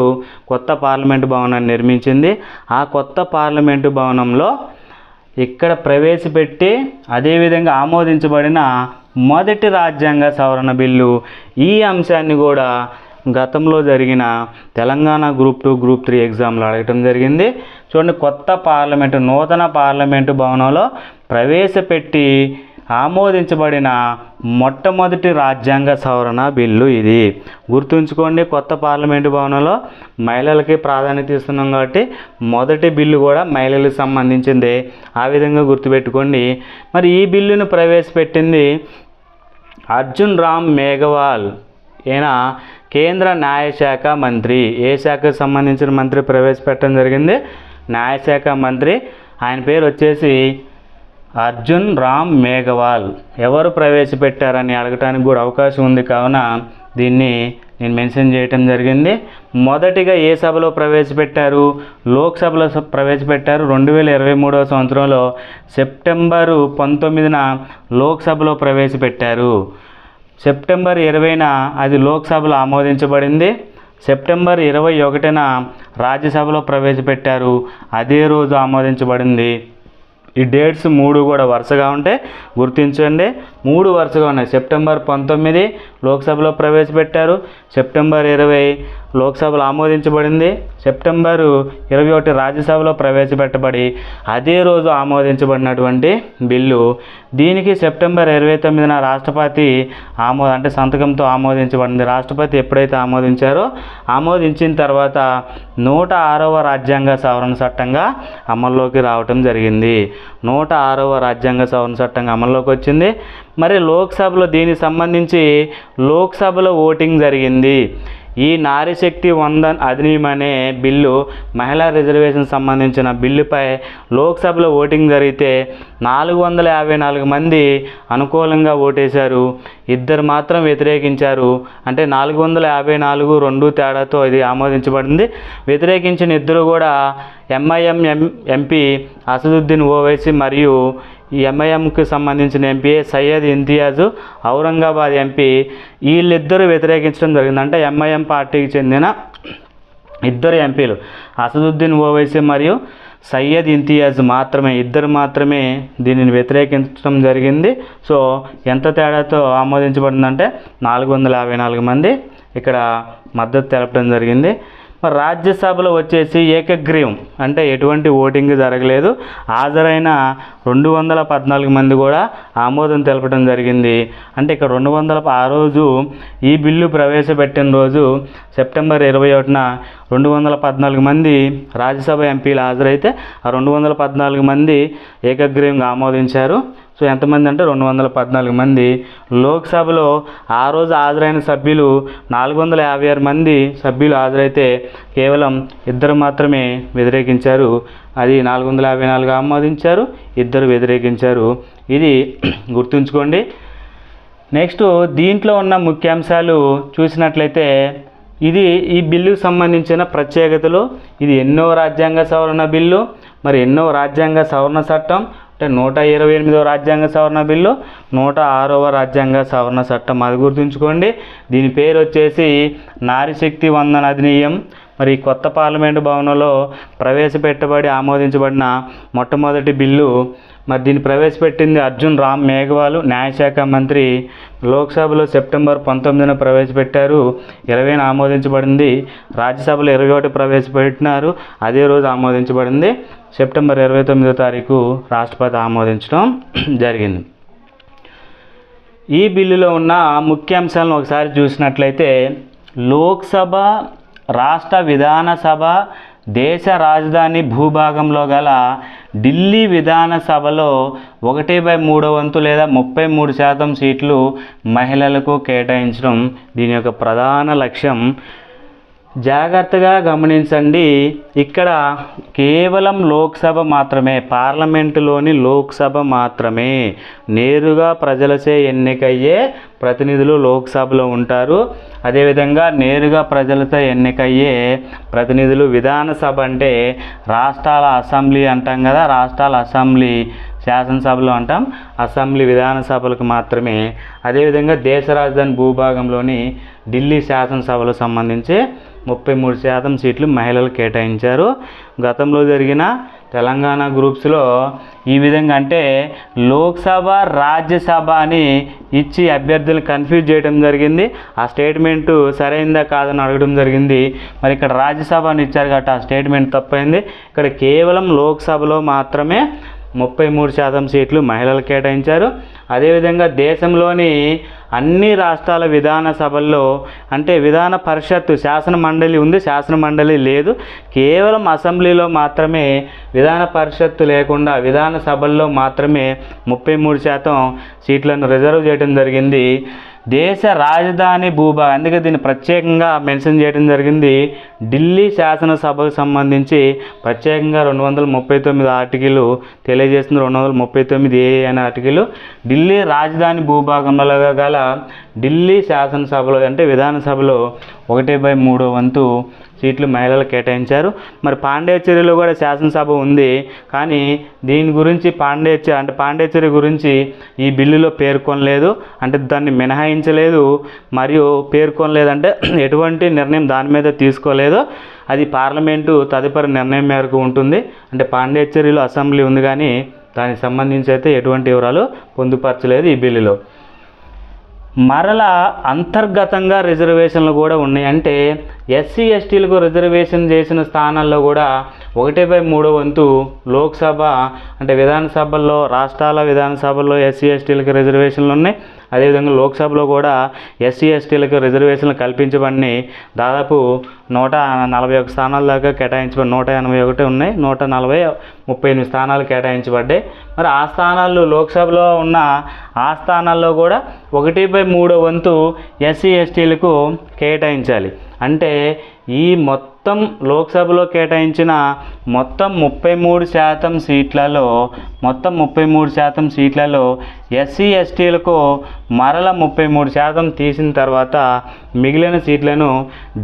కొత్త పార్లమెంటు భవనాన్ని నిర్మించింది. ఆ కొత్త పార్లమెంటు భవనంలో ఇక్కడ ప్రవేశపెట్టి అదేవిధంగా ఆమోదించబడిన మొదటి రాజ్యాంగ సవరణ బిల్లు. ఈ అంశాన్ని కూడా గతంలో జరిగిన తెలంగాణ గ్రూప్ 2 గ్రూప్ 3 ఎగ్జామ్లో అడగటం జరిగింది. చూడండి, కొత్త పార్లమెంటు నూతన పార్లమెంటు భవనంలో ప్రవేశపెట్టి ఆమోదించబడిన మొట్టమొదటి రాజ్యాంగ సవరణ బిల్లు ఇది. గుర్తుంచుకోండి, కొత్త పార్లమెంటు భవనంలో మహిళలకి ప్రాధాన్యత ఇస్తున్నాం కాబట్టి మొదటి బిల్లు కూడా మహిళలకు సంబంధించిందే. ఆ విధంగా గుర్తుపెట్టుకోండి. మరి ఈ బిల్లును ప్రవేశపెట్టింది అర్జున్ రామ్ మేఘవాల్. ఈయన కేంద్ర న్యాయశాఖ మంత్రి. ఏ శాఖకు సంబంధించిన మంత్రి ప్రవేశపెట్టడం జరిగింది? న్యాయశాఖ మంత్రి. ఆయన పేరు వచ్చేసి అర్జున్ రామ్ మేఘవాల్. ఎవరు ప్రవేశపెట్టారని అడగటానికి కూడా అవకాశం ఉంది, కావున దీన్ని నేను మెన్షన్ చేయటం జరిగింది. మొదటిగా ఏ సభలో ప్రవేశపెట్టారు? లోక్సభలో ప్రవేశపెట్టారు. 2023వ సంవత్సరంలో సెప్టెంబరు 19న లోక్సభలో ప్రవేశపెట్టారు. సెప్టెంబర్ 20న అది లోక్సభలో ఆమోదించబడింది. సెప్టెంబర్ 21న రాజ్యసభలో ప్రవేశపెట్టారు. అదే రోజు ఆమోదించబడింది. ఈ డేట్స్ 3 కూడా వరుసగా ఉంటాయి, గుర్తించండి. 3 వరుసగా ఉన్నాయి. సెప్టెంబర్ 19 లోక్సభలో ప్రవేశపెట్టారు. సెప్టెంబర్ 20 లోక్సభలో ఆమోదించబడింది. సెప్టెంబరు 21 రాజ్యసభలో ప్రవేశపెట్టబడి అదే రోజు ఆమోదించబడినటువంటి బిల్లు. దీనికి సెప్టెంబర్ 29న రాష్ట్రపతి అంటే సంతకంతో ఆమోదించబడింది. రాష్ట్రపతి ఎప్పుడైతే ఆమోదించిన తర్వాత 106వ రాజ్యాంగ సవరణ చట్టంగా అమల్లోకి రావటం జరిగింది. 106వ రాజ్యాంగ సవరణ చట్టంగా అమల్లోకి వచ్చింది. మరి లోక్సభలో దీనికి సంబంధించి లోక్సభలో ఓటింగ్ జరిగింది. ఈ నారీశక్తి వందన్ అధినియం అనే బిల్లు, మహిళా రిజర్వేషన్ సంబంధించిన బిల్లుపై లోక్సభలో ఓటింగ్ జరిగితే 454 మంది అనుకూలంగా ఓటేశారు, 2 మాత్రం వ్యతిరేకించారు. అంటే 454 2 తేడాతో ఇది ఆమోదించబడింది. వ్యతిరేకించిన 2 కూడా ఎంఐఎం ఎంపీ అసదుద్దీన్ ఓవైసీ మరియు ఈ ఎంఐఎంకి సంబంధించిన ఎంపీ సయ్యద్ ఇంతియాజ్, ఔరంగాబాద్ ఎంపీ, వీళ్ళిద్దరూ వ్యతిరేకించడం జరిగింది. అంటే ఎంఐఎం పార్టీకి చెందిన 2 ఎంపీలు అసదుద్దీన్ ఓవైసీ మరియు సయ్యద్ ఇంతియాజ్ మాత్రమే, 2 మాత్రమే దీనిని వ్యతిరేకించడం జరిగింది. సో ఎంత తేడాతో ఆమోదించబడిందంటే 454 మంది ఇక్కడ మద్దతు తెలపడం జరిగింది. రాజ్యసభలో వచ్చేసి ఏకగ్రీవం, అంటే ఎటువంటి ఓటింగ్ జరగలేదు. హాజరైన 214 మంది కూడా ఆమోదం తెలపడం జరిగింది. అంటే ఇక్కడ ఆ రోజు ఈ బిల్లు ప్రవేశపెట్టిన రోజు సెప్టెంబర్ 21న 214 మంది రాజ్యసభ ఎంపీలు హాజరైతే ఆ 214 మంది ఏకగ్రీవంగా ఆమోదించారు. సో ఎంతమంది అంటే 214 మంది. లోక్సభలో ఆ రోజు హాజరైన సభ్యులు 456 మంది సభ్యులు హాజరైతే కేవలం 2 మాత్రమే వ్యతిరేకించారు. అది 454 ఆమోదించారు, 2 వ్యతిరేకించారు. ఇది గుర్తుంచుకోండి. నెక్స్ట్ దీంట్లో ఉన్న ముఖ్యాంశాలు చూసినట్లయితే ఈ బిల్లుకు సంబంధించిన ప్రత్యేకతలు. ఇది ఎన్నో రాజ్యాంగ సవరణ బిల్లు, మరి ఎన్నో రాజ్యాంగ సవరణ చట్టం అంటే 128వ రాజ్యాంగ సవరణ బిల్లు, 106వ రాజ్యాంగ సవరణ చట్టం, అది గుర్తుంచుకోండి. దీని పేరు వచ్చేసి నారీశక్తి వందన్ అధినియం. మరి కొత్త పార్లమెంటు భవనంలో ప్రవేశపెట్టబడి ఆమోదించబడిన మొట్టమొదటి బిల్లు. మరి దీన్ని ప్రవేశపెట్టింది అర్జున్ రామ్ మేఘవాల్, న్యాయశాఖ మంత్రి. లోక్సభలో సెప్టెంబర్ 19న ప్రవేశపెట్టారు, 20న ఆమోదించబడింది. రాజ్యసభలో 21 ప్రవేశపెట్టినారు, అదే రోజు ఆమోదించబడింది. సెప్టెంబర్ 29వ తారీఖు రాష్ట్రపతి ఆమోదించడం జరిగింది. ఈ బిల్లులో ఉన్న ముఖ్యాంశాలను ఒకసారి చూసినట్లయితే లోక్సభ, రాష్ట్ర విధానసభ, దేశ రాజధాని భూభాగంలో గల ఢిల్లీ విధానసభలో 1/3 వంతు లేదా 33% సీట్లు మహిళలకు కేటాయించడం దీని యొక్క ప్రధాన లక్ష్యం. జాగ్రత్తగా గమనించండి, ఇక్కడ కేవలం లోక్సభ మాత్రమే, పార్లమెంటులోని లోక్సభ మాత్రమే. నేరుగా ప్రజలచే ఎన్నికయ్యే ప్రతినిధులు లోక్సభలో ఉంటారు. అదేవిధంగా నేరుగా ప్రజలతో ఎన్నికయ్యే ప్రతినిధులు విధానసభ, అంటే రాష్ట్రాల అసెంబ్లీ అంటాం కదా, రాష్ట్రాల అసెంబ్లీ, శాసనసభలు అంటాం, అసెంబ్లీ విధానసభలకు మాత్రమే. అదేవిధంగా దేశ రాజధాని భూభాగంలోని ఢిల్లీ శాసనసభలకు సంబంధించి 33% సీట్లు మహిళలు కేటాయించారు. గతంలో జరిగిన తెలంగాణ గ్రూప్స్లో ఈ విధంగా, అంటే లోక్సభ రాజ్యసభ అని ఇచ్చి అభ్యర్థులను కన్ఫ్యూజ్ చేయడం జరిగింది. ఆ స్టేట్మెంటు సరైందా కాదని అడగడం జరిగింది. మరి ఇక్కడ రాజ్యసభ అని ఇచ్చారు కాబట్టి ఆ స్టేట్మెంట్ తప్పైంది. ఇక్కడ కేవలం లోక్సభలో మాత్రమే 33% సీట్లు మహిళలు కేటాయించారు. అదేవిధంగా దేశంలోని అన్ని రాష్ట్రాల విధాన సభల్లో, అంటే విధాన పరిషత్తు, శాసన మండలి ఉంది, శాసన మండలి లేదు, కేవలం అసెంబ్లీలో మాత్రమే, విధాన పరిషత్తు లేకుండా విధాన సభల్లో మాత్రమే 33% సీట్లను రిజర్వ్ చేయడం జరిగింది. దేశ రాజధాని భూభాగం, అందుకే దీన్ని ప్రత్యేకంగా మెన్షన్ చేయడం జరిగింది. ఢిల్లీ శాసనసభకు సంబంధించి ప్రత్యేకంగా 239 ఆర్టికల్ తెలియజేస్తుంది. 239A అనే ఆర్టికల్ ఢిల్లీ రాజధాని భూభాగంలో గల ఢిల్లీ శాసనసభలో, అంటే విధానసభలో 1/3 వంతు సీట్లు మహిళలు కేటాయించారు. మరి పాండిచ్చేరిలో కూడా శాసనసభ ఉంది, కానీ దీని గురించి పాండిచ్చేరి గురించి ఈ బిల్లులో పేర్కొనలేదు, అంటే దాన్ని మినహాయించలేదు, మరియు పేర్కొనలేదంటే ఎటువంటి నిర్ణయం దాని మీద తీసుకోలేదు. అది పార్లమెంటు తదుపరి నిర్ణయం మేరకు ఉంటుంది. అంటే పాండిచ్చేరిలో అసెంబ్లీ ఉంది, కానీ దానికి సంబంధించి అయితే ఎటువంటి వివరాలు పొందుపరచలేదు ఈ బిల్లులో. మరలా అంతర్గతంగా రిజర్వేషన్లు కూడా ఉన్నాయి. అంటే ఎస్సీ ఎస్టీలకు రిజర్వేషన్ చేసిన స్థానాల్లో కూడా 1/3 వంతు లోక్సభ, అంటే విధానసభల్లో, రాష్ట్రాల విధానసభల్లో ఎస్సీ ఎస్టీలకు రిజర్వేషన్లు ఉన్నాయి. అదేవిధంగా లోక్సభలో కూడా ఎస్సీ ఎస్టీలకు రిజర్వేషన్లు కల్పించబడి దాదాపు 141 స్థానాల దాకా కేటాయించబడి, 181 ఉన్నాయి, 140, 38 స్థానాలు కేటాయించబడ్డాయి. మరి ఆ స్థానాలు లోక్సభలో ఉన్న ఆ స్థానాల్లో కూడా 1/3 వంతు ఎస్సీ ఎస్టీలకు కేటాయించాలి. అంటే ఈ మొత్తం లోక్సభలో కేటాయించిన మొత్తం 33% సీట్లలో ఎస్సీ ఎస్టీలకు మరల 33% తీసిన తర్వాత మిగిలిన సీట్లను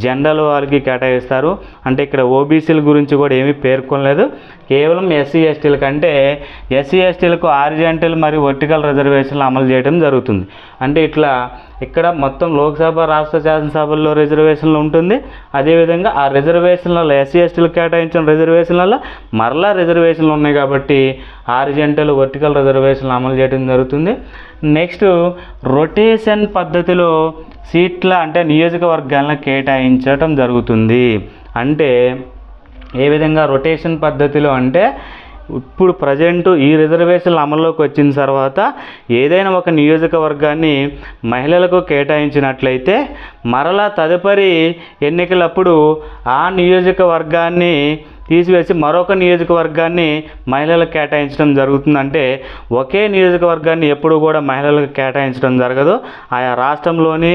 జనరల్ వారికి కేటాయిస్తారు. అంటే ఇక్కడ ఓబీసీల గురించి కూడా ఏమీ పేర్కొనలేదు, కేవలం ఎస్సీ ఎస్టీలకు. అంటే ఎస్సీ ఎస్టీలకు హారిజాంటల్ మరియు వర్టికల్ రిజర్వేషన్లు అమలు చేయడం జరుగుతుంది. అంటే ఇట్లా ఇక్కడ మొత్తం లోక్సభ, రాష్ట్ర శాసనసభల్లో రిజర్వేషన్లు ఉంటుంది. అదేవిధంగా ఆ రిజర్వేషన్లలో ఎస్సీ ఎస్టీలకు కేటాయించిన రిజర్వేషన్లలో మరలా రిజర్వేషన్లు ఉన్నాయి కాబట్టి హారిజాంటల్, వర్టికల్ రిజర్వేషన్లు అమలు చేయడం జరుగుతుంది. నెక్స్ట్ రొటేషన్ పద్ధతిలో సీట్ల, అంటే నియోజకవర్గాలను కేటాయించడం జరుగుతుంది. అంటే ఏ విధంగా రొటేషన్ పద్ధతిలో అంటే ఇప్పుడు ప్రజెంట్ ఈ రిజర్వేషన్లు అమల్లోకి వచ్చిన తర్వాత ఏదైనా ఒక నియోజకవర్గాన్ని మహిళలకు కేటాయించినట్లయితే మరలా తదుపరి ఎన్నికలప్పుడు ఆ నియోజకవర్గాన్ని తీసివేసి మరొక నియోజకవర్గాన్ని మహిళలకు కేటాయించడం జరుగుతుందంటే ఒకే నియోజకవర్గాన్ని ఎప్పుడు కూడా మహిళలకు కేటాయించడం జరగదు. ఆయా రాష్ట్రంలోని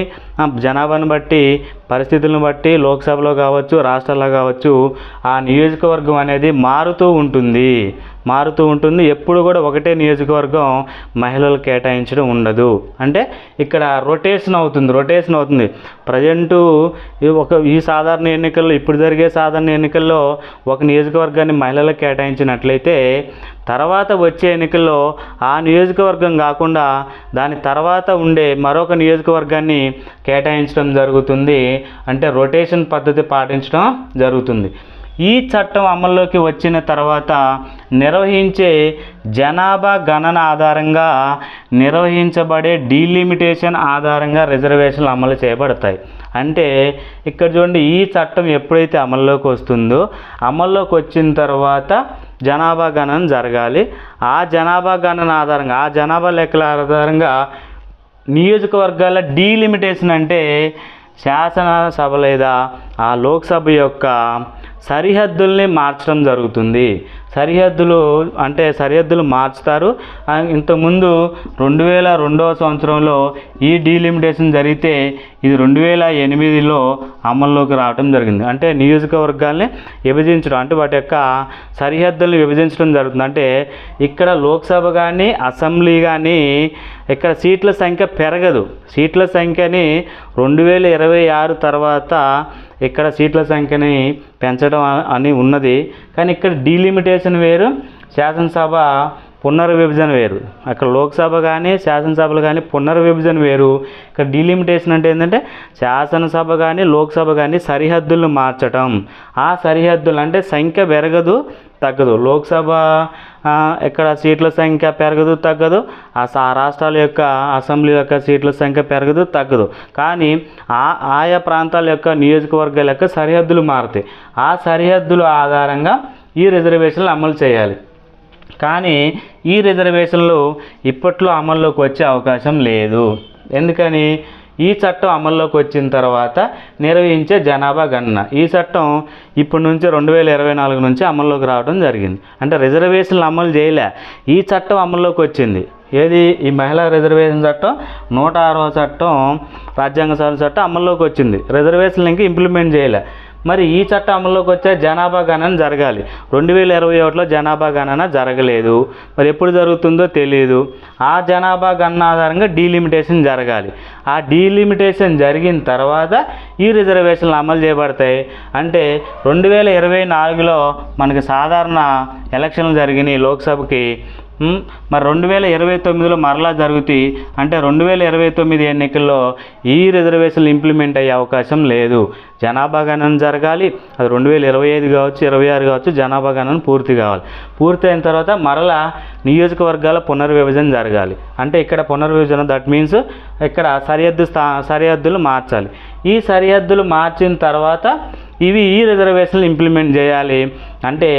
జనాభాను బట్టి, పరిస్థితులను బట్టి లోక్సభలో కావచ్చు, రాష్ట్రాల్లో కావచ్చు, ఆ నియోజకవర్గం అనేది మారుతూ ఉంటుంది. ఎప్పుడు కూడా ఒకటే నియోజకవర్గం మహిళలు కేటాయించడం ఉండదు. అంటే ఇక్కడ రొటేషన్ అవుతుంది. ప్రజెంటు ఈ సాధారణ ఎన్నికల్లో, ఇప్పుడు జరిగే సాధారణ ఎన్నికల్లో ఒక నియోజకవర్గాన్ని మహిళలకు కేటాయించినట్లయితే తర్వాత వచ్చే ఎన్నికల్లో ఆ నియోజకవర్గం కాకుండా దాని తర్వాత ఉండే మరొక నియోజకవర్గాన్ని కేటాయించడం జరుగుతుంది. అంటే రొటేషన్ పద్ధతి పాటించడం జరుగుతుంది. ఈ చట్టం అమల్లోకి వచ్చిన తర్వాత నిర్వహించే జనాభా గణన ఆధారంగా నిర్వహించబడే డీలిమిటేషన్ ఆధారంగా రిజర్వేషన్లు అమలు చేయబడతాయి. అంటే ఇక్కడ చూడండి, ఈ చట్టం ఎప్పుడైతే అమల్లోకి వస్తుందో, అమల్లోకి వచ్చిన తర్వాత జనాభా గణన జరగాలి. ఆ జనాభా గణన ఆధారంగా, ఆ జనాభా లెక్కల ఆధారంగా నియోజకవర్గాల డీలిమిటేషన్, అంటే శాసనసభ లేదా ఆ లోక్సభ యొక్క సరిహద్దుల్ని మార్చడం జరుగుతుంది. సరిహద్దులు అంటే సరిహద్దులు మార్చుతారు. ఇంతకుముందు 2002వ సంవత్సరంలో ఈ డీలిమిటేషన్ జరిగితే ఇది 2008లో అమల్లోకి రావడం జరిగింది. అంటే నియోజకవర్గాల్ని విభజించడం, అంటే వాటి యొక్క సరిహద్దులను విభజించడం జరుగుతుంది. అంటే ఇక్కడ లోక్సభ కానీ అసెంబ్లీ కానీ ఇక్కడ సీట్ల సంఖ్య పెరగదు. సీట్ల సంఖ్యని 2026 తర్వాత ఇక్కడ సీట్ల సంఖ్యని పెంచడం అని ఉన్నది. కానీ ఇక్కడ డీలిమిటేషన్ వేరు, శాసనసభ పునర్విభజన వేరు. అక్కడ లోక్సభ కానీ శాసనసభలు కానీ పునర్విభజన వేరు. ఇక్కడ డీలిమిటేషన్ అంటే ఏంటంటే శాసనసభ కానీ లోక్సభ కానీ సరిహద్దులను మార్చటం. ఆ సరిహద్దులు అంటే సంఖ్య పెరగదు తగ్గదు. లోక్సభ ఇక్కడ సీట్ల సంఖ్య పెరగదు తగ్గదు, ఆ రాష్ట్రాల యొక్క అసెంబ్లీ యొక్క సీట్ల సంఖ్య పెరగదు తగ్గదు. కానీ ఆయా ప్రాంతాల యొక్క నియోజకవర్గాల యొక్క సరిహద్దులు మారుతాయి. ఆ సరిహద్దుల ఆధారంగా ఈ రిజర్వేషన్లు అమలు చేయాలి. కానీ ఈ రిజర్వేషన్లు ఇప్పట్లో అమల్లోకి వచ్చే అవకాశం లేదు. ఎందుకని? ఈ చట్టం అమల్లోకి వచ్చిన తర్వాత నిర్వహించే జనాభా గణన, ఈ చట్టం ఇప్పటి నుంచి 2024 నుంచి అమల్లోకి రావడం జరిగింది. అంటే రిజర్వేషన్లు అమలు చేయలే, ఈ చట్టం అమల్లోకి వచ్చింది. ఏది? ఈ మహిళా రిజర్వేషన్ చట్టం 106వ చట్టం, రాజ్యాంగ సవరణ చట్టం అమల్లోకి వచ్చింది. రిజర్వేషన్లు ఇంకా ఇంప్లిమెంట్ చేయలే. మరి ఈ చట్టం అమల్లోకి వచ్చే జనాభా గణన జరగాలి. 2021లో జనాభా గణన జరగలేదు. మరి ఎప్పుడు జరుగుతుందో తెలియదు. ఆ జనాభా గణన ఆధారంగా డీలిమిటేషన్ జరగాలి. ఆ డీలిమిటేషన్ జరిగిన తర్వాత ఈ రిజర్వేషన్లు అమలు చేయబడతాయి. అంటే 2024లో మనకి సాధారణ ఎలక్షన్లు జరిగినాయి లోక్సభకి. మరి 2029లో మరలా జరుగుతాయి. అంటే 2029 ఎన్నికల్లో ఈ రిజర్వేషన్లు ఇంప్లిమెంట్ అయ్యే అవకాశం లేదు. జనాభా గణన జరగాలి. అది 2025 కావచ్చు, 26 కావచ్చు. జనాభా గణన పూర్తి కావాలి. పూర్తయిన తర్వాత మరలా నియోజకవర్గాల పునర్విభజన జరగాలి. అంటే ఇక్కడ పునర్విభజన, దట్ మీన్స్ ఇక్కడ సరిహద్దులు మార్చాలి. ఈ సరిహద్దులు మార్చిన తర్వాత ఇవి ఈ రిజర్వేషన్లు ఇంప్లిమెంట్ చేయాలి. అంటే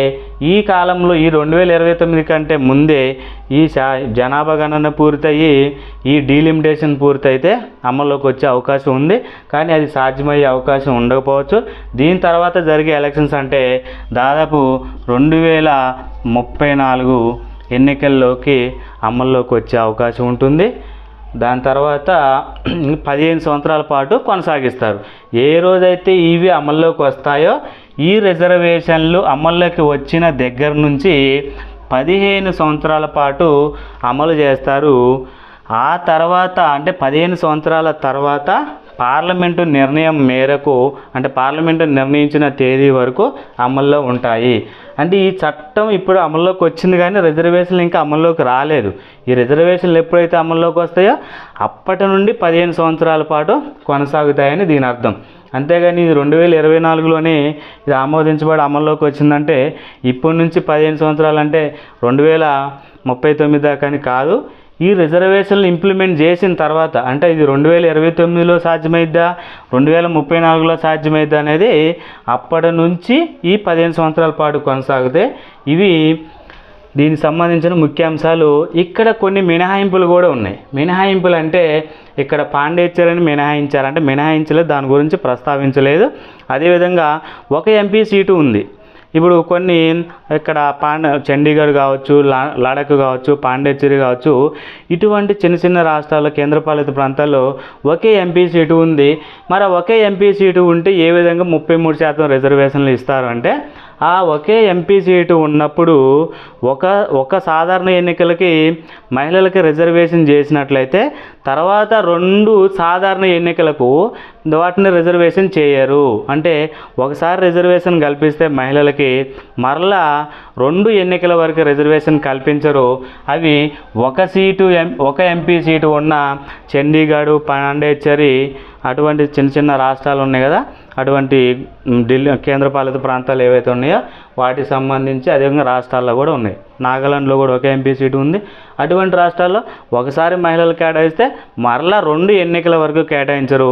ఈ కాలంలో ఈ 2029 కంటే ముందే ఈ జనాభా గణన పూర్తయి ఈ డీలిమిటేషన్ పూర్తయితే అమల్లోకి వచ్చే అవకాశం ఉంది. కానీ అది సాధ్యమయ్యే అవకాశం ఉండకపోవచ్చు. దీని తర్వాత జరిగే ఎలక్షన్స్ అంటే దాదాపు 2034 ఎన్నికల్లోకి అమల్లోకి వచ్చే అవకాశం ఉంటుంది. దాని తర్వాత 15 సంవత్సరాల పాటు కొనసాగిస్తారు. ఏ రోజైతే ఇవి అమల్లోకి వస్తాయో ఈ రిజర్వేషన్లు అమల్లోకి వచ్చిన దగ్గర నుంచి 15 సంవత్సరాల పాటు అమలు చేస్తారు. ఆ తర్వాత అంటే 15 సంవత్సరాల తర్వాత పార్లమెంటు నిర్ణయం మేరకు, అంటే పార్లమెంటు నిర్ణయించిన తేదీ వరకు అమల్లో ఉంటాయి. అంటే ఈ చట్టం ఇప్పుడు అమల్లోకి వచ్చింది కానీ రిజర్వేషన్లు ఇంకా అమల్లోకి రాలేదు. ఈ రిజర్వేషన్లు ఎప్పుడైతే అమల్లోకి వస్తాయో అప్పటి నుండి 15 సంవత్సరాల పాటు కొనసాగుతాయని దీని అర్థం. అంతేగాని ఇది 2024లోనే ఇది ఆమోదించబడి అమల్లోకి వచ్చిందంటే ఇప్పటి నుంచి 15 సంవత్సరాలు అంటే 2039 దాకా కాదు. ఈ రిజర్వేషన్లు ఇంప్లిమెంట్ చేసిన తర్వాత అంటే ఇది 2029లో సాధ్యమైద్దా, 2034లో సాధ్యమైద్దా అనేది అప్పటి నుంచి ఈ 15 సంవత్సరాల పాటు కొనసాగితే ఇవి దీనికి సంబంధించిన ముఖ్యాంశాలు. ఇక్కడ కొన్ని మినహాయింపులు కూడా ఉన్నాయి. మినహాయింపులు అంటే ఇక్కడ పాండిచ్చేరిని మినహాయించారు, అంటే మినహాయించలేదు, దాని గురించి ప్రస్తావించలేదు. అదేవిధంగా ఒక ఎంపీ సీటు ఉంది. ఇప్పుడు కొన్ని ఇక్కడ చండీగఢ్ కావచ్చు, లడాక్ కావచ్చు, పాండిచ్చేరి కావచ్చు, ఇటువంటి చిన్న చిన్న రాష్ట్రాల్లో, కేంద్రపాలిత ప్రాంతాల్లో ఒకే ఎంపీ సీటు ఉంది. మరి ఒకే ఎంపీ సీటు ఉంటే ఏ విధంగా 33% రిజర్వేషన్లు ఇస్తారు అంటే ఆ ఒకే ఎంపీ సీటు ఉన్నప్పుడు ఒక సాధారణ ఎన్నికలకి మహిళలకి రిజర్వేషన్ చేసినట్లయితే తర్వాత 2 సాధారణ ఎన్నికలకు వాటిని రిజర్వేషన్ చేయరు. అంటే ఒకసారి రిజర్వేషన్ కల్పిస్తే మహిళలకి మరలా 2 ఎన్నికల వరకు రిజర్వేషన్ కల్పించరు. అవి ఒక ఎంపీ సీటు ఉన్న చండీగఢ్, పాండిచ్చేరి అటువంటి చిన్న చిన్న రాష్ట్రాలు ఉన్నాయి కదా, అటువంటి ఢిల్లీ కేంద్రపాలిత ప్రాంతాలు ఏవైతే ఉన్నాయో వాటికి సంబంధించి అదేవిధంగా రాష్ట్రాల్లో కూడా ఉన్నాయి. నాగాలాండ్లో కూడా ఒక ఎంపీ సీటు ఉంది. అటువంటి రాష్ట్రాల్లో ఒకసారి మహిళలు కేటాయిస్తే మరలా 2 ఎన్నికల వరకు కేటాయించరు.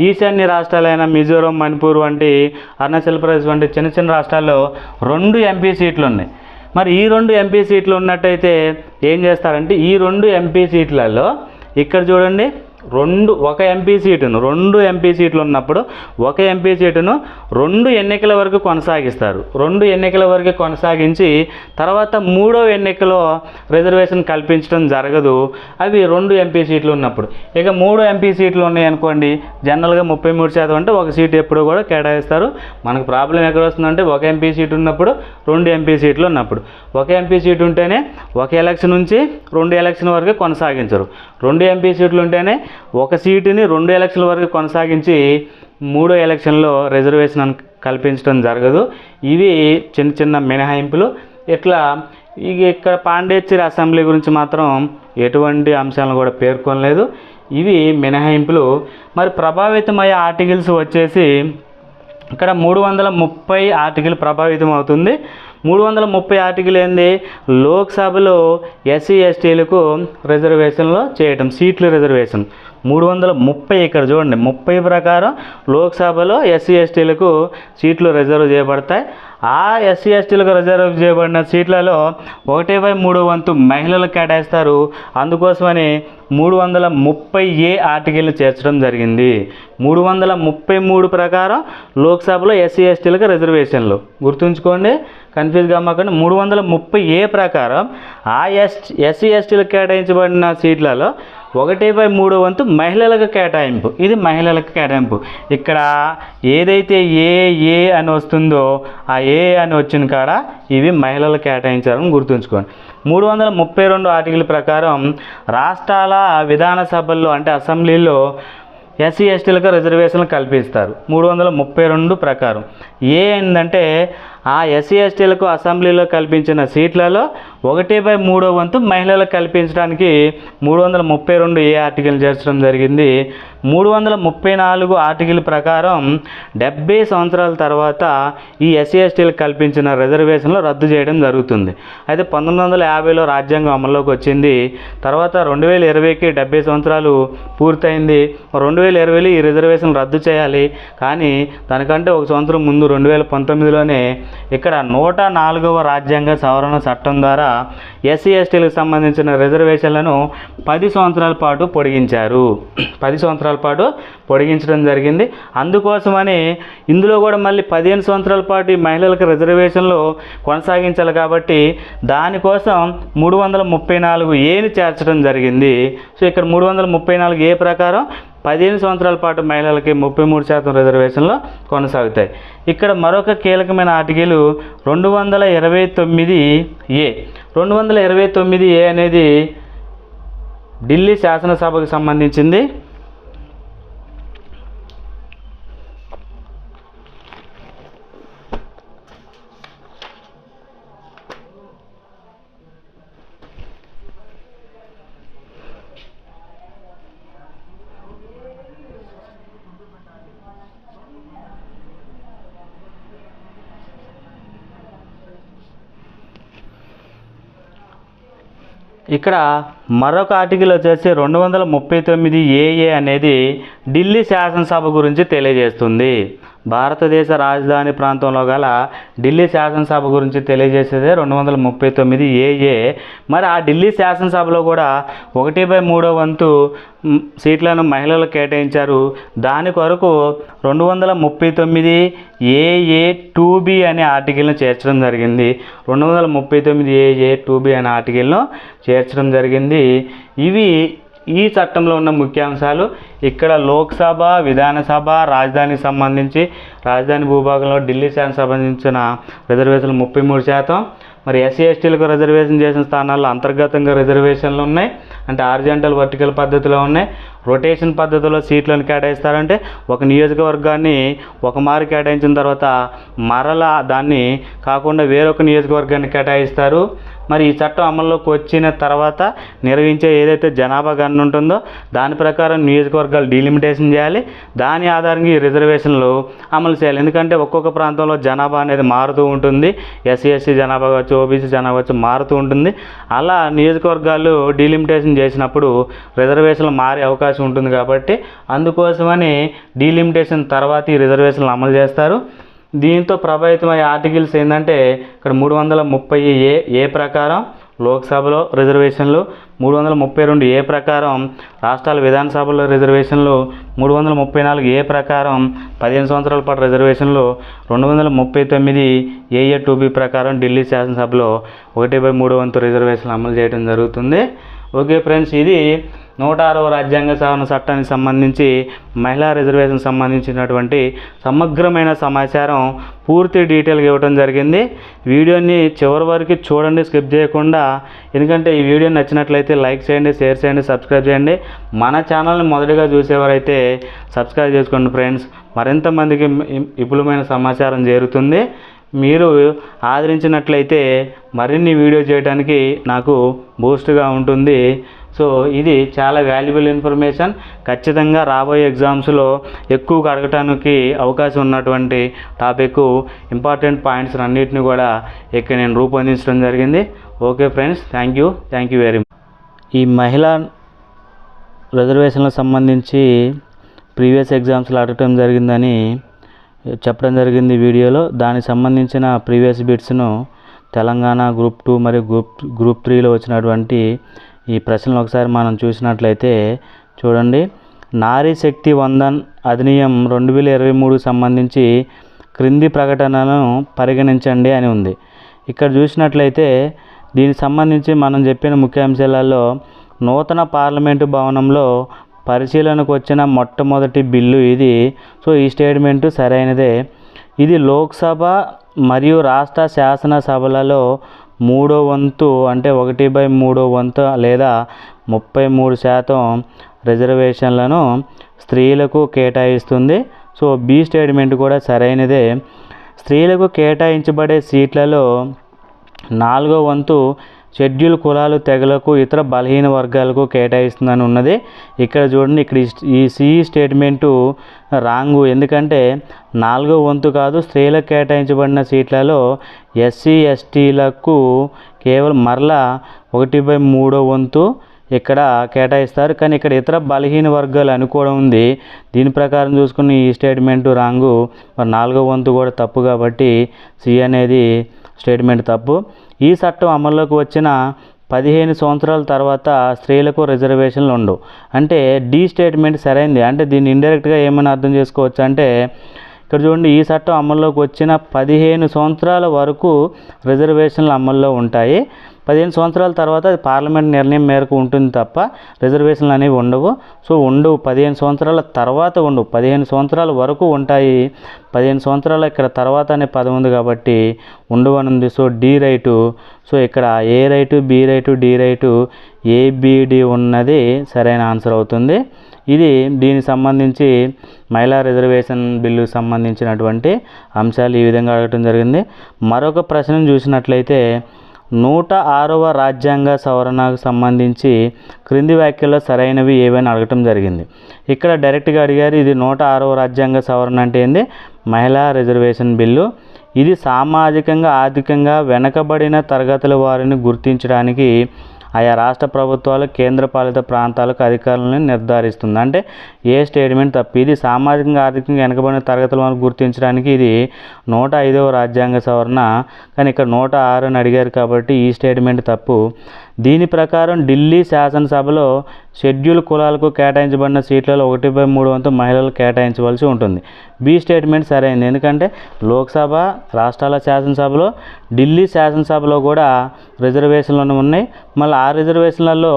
ఈశాన్య రాష్ట్రాలైన మిజోరం, మణిపూర్ వంటి, అరుణాచల్ ప్రదేశ్ వంటి చిన్న చిన్న రాష్ట్రాల్లో 2 ఎంపీ సీట్లు ఉన్నాయి. మరి ఈ 2 ఎంపీ సీట్లు ఉన్నట్టయితే ఏం చేస్తారంటే ఈ 2 ఎంపీ సీట్లలో ఇక్కడ చూడండి ఒక ఎంపీ సీటును 2 ఎంపీ సీట్లు ఉన్నప్పుడు ఒక ఎంపీ సీటును 2 ఎన్నికల వరకు కొనసాగిస్తారు. 2 ఎన్నికల వరకు కొనసాగించి తర్వాత 3వ ఎన్నికలో రిజర్వేషన్ కల్పించడం జరగదు. అవి 2 ఎంపీ సీట్లు ఉన్నప్పుడు. ఇక 3 ఎంపీ సీట్లు ఉన్నాయనుకోండి, జనరల్గా 33% అంటే ఒక సీటు ఎప్పుడు కూడా కేటాయిస్తారు. మనకు ప్రాబ్లం ఎక్కడ వస్తుందంటే ఒక ఎంపీ సీటు ఉన్నప్పుడు 2 ఎంపీ సీట్లు ఉన్నప్పుడు. ఒక ఎంపీ సీటు ఉంటేనే ఒక ఎలక్షన్ నుంచి 2 ఎలక్షన్ వరకు కొనసాగించరు. 2 ఎంపీ సీట్లు ఉంటేనే ఒక సీటుని 2 ఎలక్షన్ల వరకు కొనసాగించి 3వ ఎలక్షన్లో రిజర్వేషన్ కల్పించడం జరగదు. ఇవి చిన్న చిన్న మినహాయింపులు. ఇట్లా ఇక్కడ పాండిచ్చేరి అసెంబ్లీ గురించి మాత్రం ఎటువంటి అంశాలను కూడా పేర్కొనలేదు. ఇవి మినహాయింపులు. మరి ప్రభావితమయ్యే ఆర్టికల్స్ వచ్చేసి ఇక్కడ 330 ఆర్టికల్ ప్రభావితం అవుతుంది. 330 ఆర్టికల్ ఏంది? లోక్సభలో ఎస్సీ ఎస్టీలకు రిజర్వేషన్లో చేయటం, సీట్లు రిజర్వేషన్ 330. ఇక్కడ చూడండి 30 ప్రకారం లోక్సభలో ఎస్సీ ఎస్టీలకు సీట్లు రిజర్వ్ చేయబడతాయి. ఆ ఎస్సీ ఎస్టీలకు రిజర్వ్ చేయబడిన సీట్లలో 1/3 వంతు మహిళలకు కేటాయిస్తారు. అందుకోసమని 330A ఆర్టికల్ చేర్చడం జరిగింది. 333 ప్రకారం లోక్సభలో ఎస్సీ ఎస్టీలకు రిజర్వేషన్లు. గుర్తుంచుకోండి, కన్ఫ్యూజ్ కామాకండి. 330A ప్రకారం ఆ ఎస్సీ ఎస్టీలకు కేటాయించబడిన సీట్లలో 1/3 వంతు మహిళలకు కేటాయింపు. ఇది మహిళలకు కేటాయింపు. ఇక్కడ ఏదైతే ఏ అని వస్తుందో ఆ ఏ అని వచ్చిన కాడ ఇవి మహిళలకు కేటాయించారని గుర్తుంచుకోండి. 332 ఆర్టికల్ ప్రకారం రాష్ట్రాల విధానసభల్లో అంటే అసెంబ్లీలో ఎస్సీ ఎస్టీలకు రిజర్వేషన్లు కల్పిస్తారు. 332 ప్రకారం ఏంటంటే ఆ ఎస్సీ ఎస్టీలకు అసెంబ్లీలో కల్పించిన సీట్లలో 1/3 వంతు మహిళలకు కల్పించడానికి 332A ఆర్టికల్ చేర్చడం జరిగింది. 334 ఆర్టికల్ ప్రకారం 70 సంవత్సరాల తర్వాత ఈ ఎస్సీ ఎస్టీలకు కల్పించిన రిజర్వేషన్లు రద్దు చేయడం జరుగుతుంది. అయితే 1950లో రాజ్యాంగం అమల్లోకి వచ్చింది. తర్వాత 2020కి 70 సంవత్సరాలు పూర్తయింది. 2020లో ఈ రిజర్వేషన్ రద్దు చేయాలి. కానీ దానికంటే ఒక సంవత్సరం ముందు 2019లోనే ఇక్కడ 104వ రాజ్యాంగ సవరణ చట్టం ద్వారా ఎస్సీ ఎస్టీలకు సంబంధించిన రిజర్వేషన్లను 10 సంవత్సరాల పాటు పొడిగించారు. 10 సంవత్సరాల పాటు పొడిగించడం జరిగింది. అందుకోసమని ఇందులో కూడా మళ్ళీ 15 సంవత్సరాల పాటు ఈ మహిళలకు రిజర్వేషన్లు కొనసాగించాలి కాబట్టి దానికోసం 334Aని చేర్చడం జరిగింది. సో ఇక్కడ 334A ప్రకారం 15 సంవత్సరాల పాటు మహిళలకి 33% రిజర్వేషన్లు కొనసాగుతాయి. ఇక్కడ మరొక కీలకమైన ఆర్టికల్ 229A. 229A అనేది ఢిల్లీ శాసనసభకు సంబంధించింది. ఇక్కడ మరొక ఆర్టికల్ వచ్చేసి 239AA అనేది ఢిల్లీ శాసనసభ గురించి తెలియజేస్తుంది. భారతదేశ రాజధాని ప్రాంతంలో గల ఢిల్లీ శాసనసభ గురించి తెలియజేసేదే 239AA. మరి ఆ ఢిల్లీ శాసనసభలో కూడా 1/3 వంతు సీట్లను మహిళలకు కేటాయించారు. దాని కొరకు 239AA(2B) అనే ఆర్టికల్ను చేర్చడం జరిగింది. 239AA(2B) అనే ఆర్టికల్ను చేర్చడం జరిగింది. ఇవి ఈ చట్టంలో ఉన్న ముఖ్యాంశాలు. ఇక్కడ లోక్సభ, విధానసభ, రాజధానికి సంబంధించి రాజధాని భూభాగంలో ఢిల్లీ శాసనసభ సంబంధించిన రిజర్వేషన్లు 33%. మరి ఎస్సీ ఎస్టీలకు రిజర్వేషన్ చేసిన స్థానాల్లో అంతర్గతంగా రిజర్వేషన్లు ఉన్నాయి. అంటే హారిజాంటల్ వర్టికల్ పద్ధతిలో ఉన్నాయి. రొటేషన్ పద్ధతిలో సీట్లను కేటాయిస్తారంటే ఒక నియోజకవర్గాన్ని ఒక మారు కేటాయించిన తర్వాత మరలా దాన్ని కాకుండా వేరొక నియోజకవర్గాన్ని కేటాయిస్తారు. మరి ఈ చట్టం అమల్లోకి వచ్చిన తర్వాత నిర్వహించే ఏదైతే జనాభా గణన ఉంటుందో దాని ప్రకారం నియోజకవర్గాలు డీలిమిటేషన్ చేయాలి. దాని ఆధారంగా ఈ రిజర్వేషన్లు అమలు చేయాలి. ఎందుకంటే ఒక్కొక్క ప్రాంతంలో జనాభా అనేది మారుతూ ఉంటుంది. ఎస్సీ ఎస్టీ జనాభా కావచ్చు, ఓబీసీ జనాభా కావచ్చు, మారుతూ ఉంటుంది. అలా నియోజకవర్గాలు డీలిమిటేషన్ చేసినప్పుడు రిజర్వేషన్లు మారే అవకాశం ఉంటుంది. కాబట్టి అందుకోసమని డీలిమిటేషన్ తర్వాత ఈ రిజర్వేషన్లు అమలు చేస్తారు. దీంతో ప్రభావితమయ్యే ఆర్టికల్స్ ఏంటంటే ఇక్కడ 330A ప్రకారం లోక్సభలో రిజర్వేషన్లు, 332A ప్రకారం రాష్ట్రాల విధానసభలో రిజర్వేషన్లు, 334A ప్రకారం 15 సంవత్సరాల పాటు రిజర్వేషన్లు, 239A2B ప్రకారం ఢిల్లీ శాసనసభలో 1/3 వంతు రిజర్వేషన్లు అమలు చేయడం జరుగుతుంది. ఓకే ఫ్రెండ్స్, ఇది 106వ రాజ్యాంగ సవరణ చట్టానికి సంబంధించి మహిళా రిజర్వేషన్ సంబంధించినటువంటి సమగ్రమైన సమాచారం పూర్తి డీటెయిల్గా ఇవ్వడం జరిగింది. వీడియోని చివరి వరకు చూడండి, స్కిప్ చేయకుండా. ఎందుకంటే ఈ వీడియో నచ్చినట్లయితే లైక్ చేయండి, షేర్ చేయండి, సబ్స్క్రైబ్ చేయండి. మన ఛానల్ని మొదటిగా చూసేవారైతే సబ్స్క్రైబ్ చేసుకోండి ఫ్రెండ్స్. మరింత మందికి విపులమైన సమాచారం చేరుతుంది. మీరు ఆదరించినట్లయితే మరిన్ని వీడియో చేయడానికి నాకు బూస్ట్గా ఉంటుంది. సో ఇది చాలా వాల్యుబుల్ ఇన్ఫర్మేషన్. ఖచ్చితంగా రాబోయే ఎగ్జామ్స్లో ఎక్కువగా అడగటానికి అవకాశం ఉన్నటువంటి టాపిక్, ఇంపార్టెంట్ పాయింట్స్ అన్నిటిని కూడా ఇక్కడ నేను రూపొందించడం జరిగింది. Okay friends, thank you very much. ఈ మహిళా రిజర్వేషన్లకు సంబంధించి ప్రీవియస్ ఎగ్జామ్స్లో అడగటం జరిగిందని చెప్పడం జరిగింది వీడియోలో. దానికి సంబంధించిన ప్రీవియస్ బిట్స్ను తెలంగాణ గ్రూప్ 2 మరియు గ్రూప్ 3లో వచ్చినటువంటి ఈ ప్రశ్నలు ఒకసారి మనం చూసినట్లయితే చూడండి. నారీ శక్తి వందన్ అధినియం 2023 సంబంధించి క్రింది ప్రకటనలను పరిగణించండి అని ఉంది. ఇక్కడ చూసినట్లయితే దీనికి సంబంధించి మనం చెప్పిన ముఖ్యాంశాలలో నూతన పార్లమెంటు భవనంలో పరిశీలనకు వచ్చిన మొట్టమొదటి బిల్లు ఇది. సో ఈ స్టేట్మెంటు సరైనదే. ఇది లోక్సభ మరియు రాష్ట్ర శాసనసభలలో 3వ వంతు అంటే 1/3 వంతు లేదా 33% రిజర్వేషన్లను స్త్రీలకు కేటాయిస్తుంది. సో బి స్టేట్మెంట్ కూడా సరైనదే. స్త్రీలకు కేటాయించబడే సీట్లలో 4వ వంతు షెడ్యూల్ కులాలు, తెగలకు, ఇతర బలహీన వర్గాలకు కేటాయిస్తుందని ఉన్నది. ఇక్కడ చూడండి, ఇక్కడ ఈ సి స్టేట్మెంటు రాంగు. ఎందుకంటే 4వ వంతు కాదు, స్త్రీలకు కేటాయించబడిన సీట్లలో ఎస్సీ ఎస్టీలకు కేవలం మరలా 1/3 వంతు ఇక్కడ కేటాయిస్తారు. కానీ ఇక్కడ ఇతర బలహీన వర్గాలు అనుకోవడం ఉంది. దీని ప్రకారం చూసుకుని ఈ స్టేట్మెంటు రాంగు. మరి 4వ వంతు కూడా తప్పు కాబట్టి సి అనేది స్టేట్మెంట్ తప్పు. ఈ చట్టం అమల్లోకి వచ్చిన 15 సంవత్సరాల తర్వాత స్త్రీలకు రిజర్వేషన్లు ఉండవు. అంటే డి స్టేట్మెంట్ సరైంది. అంటే దీన్ని ఇండైరెక్ట్గా ఏమని అర్థం చేసుకోవచ్చు అంటే ఇక్కడ చూడండి, ఈ చట్టం అమల్లోకి వచ్చిన 15 సంవత్సరాల వరకు రిజర్వేషన్లు అమల్లో ఉంటాయి. 15 సంవత్సరాల తర్వాత అది పార్లమెంట్ నిర్ణయం మేరకు ఉంటుంది తప్ప రిజర్వేషన్లు అనేవి ఉండవు. సో ఉండవు, 15 సంవత్సరాల తర్వాత ఉండవు, 15 సంవత్సరాల వరకు ఉంటాయి. 15 సంవత్సరాల ఇక్కడ తర్వాత అనే పదం ఉంది కాబట్టి ఉండవు అని ఉంది. So D right. సో ఇక్కడ A right, B right, D right, ABD ఉన్నది సరైన ఆన్సర్ అవుతుంది. ఇది దీనికి సంబంధించి మహిళా రిజర్వేషన్ బిల్లుకు సంబంధించినటువంటి అంశాలు ఈ విధంగా అడగటం జరిగింది. మరొక ప్రశ్నను చూసినట్లయితే 106వ రాజ్యాంగ సవరణకు సంబంధించి క్రింది వ్యాఖ్యల్లో సరైనవి ఏవైనా అడగటం జరిగింది. ఇక్కడ డైరెక్ట్గా అడిగారు, ఇది 106వ రాజ్యాంగ సవరణ అంటే ఏంది? మహిళా రిజర్వేషన్ బిల్లు. ఇది సామాజికంగా ఆర్థికంగా వెనకబడిన తరగతుల వారిని గుర్తించడానికి ఆయా రాష్ట్ర ప్రభుత్వాలు, కేంద్రపాలిత ప్రాంతాలకు అధికారులను నిర్ధారిస్తుంది. అంటే ఏ స్టేట్మెంట్ తప్పు. ఇది సామాజికంగా ఆర్థికంగా వెనకబడిన తరగతుల వారిని గుర్తించడానికి ఇది 105వ రాజ్యాంగ సవరణ. కానీ ఇక్కడ 106 అని అడిగారు కాబట్టి ఈ స్టేట్మెంట్ తప్పు. దీని ప్రకారం ఢిల్లీ శాసనసభలో షెడ్యూల్ కులాలకు కేటాయించబడిన సీట్లలో 1/3 వంతు మహిళలకు కేటాయించవలసి ఉంటుంది. బి స్టేట్మెంట్ సరైనది. ఎందుకంటే లోక్సభ, రాష్ట్రాల శాసనసభలో, ఢిల్లీ శాసనసభలో కూడా రిజర్వేషన్లు ఉన్నాయి. మళ్ళీ ఆ రిజర్వేషన్లలో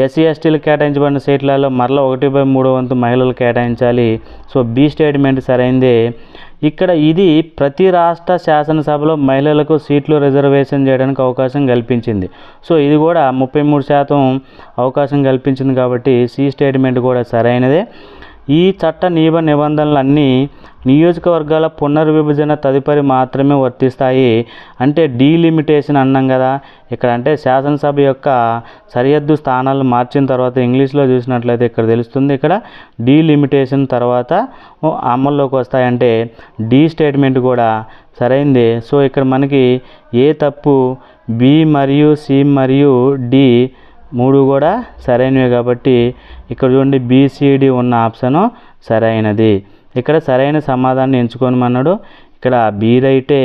ఎస్సీ ఎస్టీలకు కేటాయించబడిన సీట్లలో మరలా 1/3 వంతు మహిళలు కేటాయించాలి. సో బి స్టేట్మెంట్ సరైనదే. ఇక్కడ ఇది ప్రతి రాష్ట్ర శాసనసభలో మహిళలకు సీట్లు రిజర్వేషన్ చేయడానికి అవకాశం కల్పించింది. సో ఇది కూడా 33% అవకాశం కల్పించింది కాబట్టి సి స్టేట్మెంట్ కూడా సరైనదే. ఈ చట్ట నిబంధనలన్నీ నియోజకవర్గాల పునర్విభజన తదుపరి మాత్రమే వర్తిస్తాయి. అంటే డీలిమిటేషన్ అన్నాం కదా ఇక్కడ. అంటే శాసనసభ యొక్క సరిహద్దు స్థానాలు మార్చిన తర్వాత ఇంగ్లీష్లో చూసినట్లయితే ఇక్కడ తెలుస్తుంది, ఇక్కడ డీలిమిటేషన్ తర్వాత అమల్లోకి వస్తాయంటే డి స్టేట్మెంట్ కూడా సరైంది. సో ఇక్కడ మనకి ఏ తప్పు, బి మరియు సి మరియు డి 3 కూడా సరైనవి కాబట్టి ఇక్కడ చూడండి BCD ఉన్న ఆప్షను సరైనది. ఇక్కడ సరైన సమాధానం ఎంచుకోమన్నాడు. ఇక్కడ బి రైటే,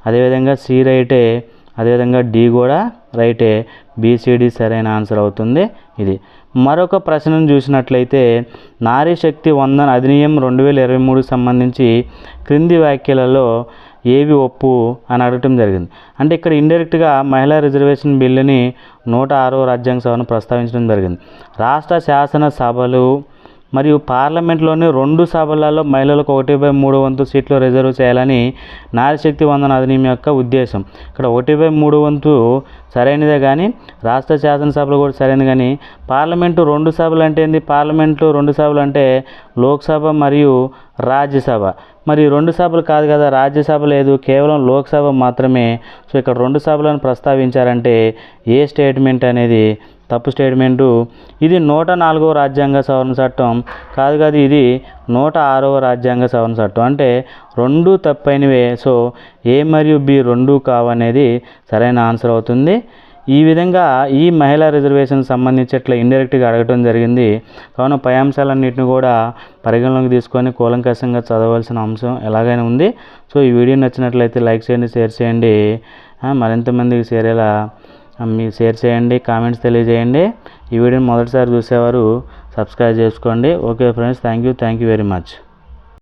అదేవిధంగా సి రైటే, అదేవిధంగా డి కూడా రైటే. బిసిడి సరైన ఆన్సర్ అవుతుంది ఇది. మరొక ప్రశ్నను చూసినట్లయితే నారీ శక్తి వందన అధినియం 2023 సంబంధించి క్రింది వ్యాఖ్యలలో ఏవి ఒప్పు అని అడగటం జరిగింది. అంటే ఇక్కడ ఇండైరెక్ట్గా మహిళా రిజర్వేషన్ బిల్లుని 106వ రాజ్యాంగ సభను ప్రస్తావించడం జరిగింది. రాష్ట్ర శాసనసభలు మరియు పార్లమెంట్లోని 2 సభలలో మహిళలకు 1/3 వంతు సీట్లు రిజర్వ్ చేయాలని నారీ శక్తి వందన అధినియం యొక్క ఉద్దేశం. ఇక్కడ 1/3 వంతు సరైనదే, కానీ రాష్ట్ర శాసనసభలు కూడా సరైనది. కానీ పార్లమెంటు 2 సభలు అంటే ఏంది? పార్లమెంటు 2 సభలు అంటే లోక్సభ మరియు రాజ్యసభ. మరి 2 సభలు కాదు కదా, రాజ్యసభ లేదు, కేవలం లోక్సభ మాత్రమే. సో ఇక్కడ 2 సభలను ప్రస్తావించారంటే ఏ స్టేట్మెంట్ అనేది తప్పు స్టేట్మెంటు. ఇది 104వ రాజ్యాంగ సవరణ చట్టం కాదు కదా, ఇది 106వ రాజ్యాంగ సవరణ చట్టం. అంటే 2 తప్పైనవే. సో ఏ మరియు బి 2 కావనేది సరైన ఆన్సర్ అవుతుంది. ఈ విధంగా ఈ మహిళా రిజర్వేషన్ సంబంధించి ఇట్లా ఇండైరెక్ట్గా అడగటం జరిగింది. కావున పై అంశాలన్నింటిని కూడా పరిగణలోకి తీసుకొని కూలంకషంగా చదవలసిన అంశం ఎలాగైనా ఉంది. సో ఈ వీడియో నచ్చినట్లయితే లైక్ చేయండి, షేర్ చేయండి, మరింత మందికి మీరు షేర్ చేయండి, కామెంట్స్ తెలియజేయండి. ఈ వీడియోని మొదటిసారి చూసేవారు సబ్స్క్రైబ్ చేసుకోండి. Okay friends, thank you very much.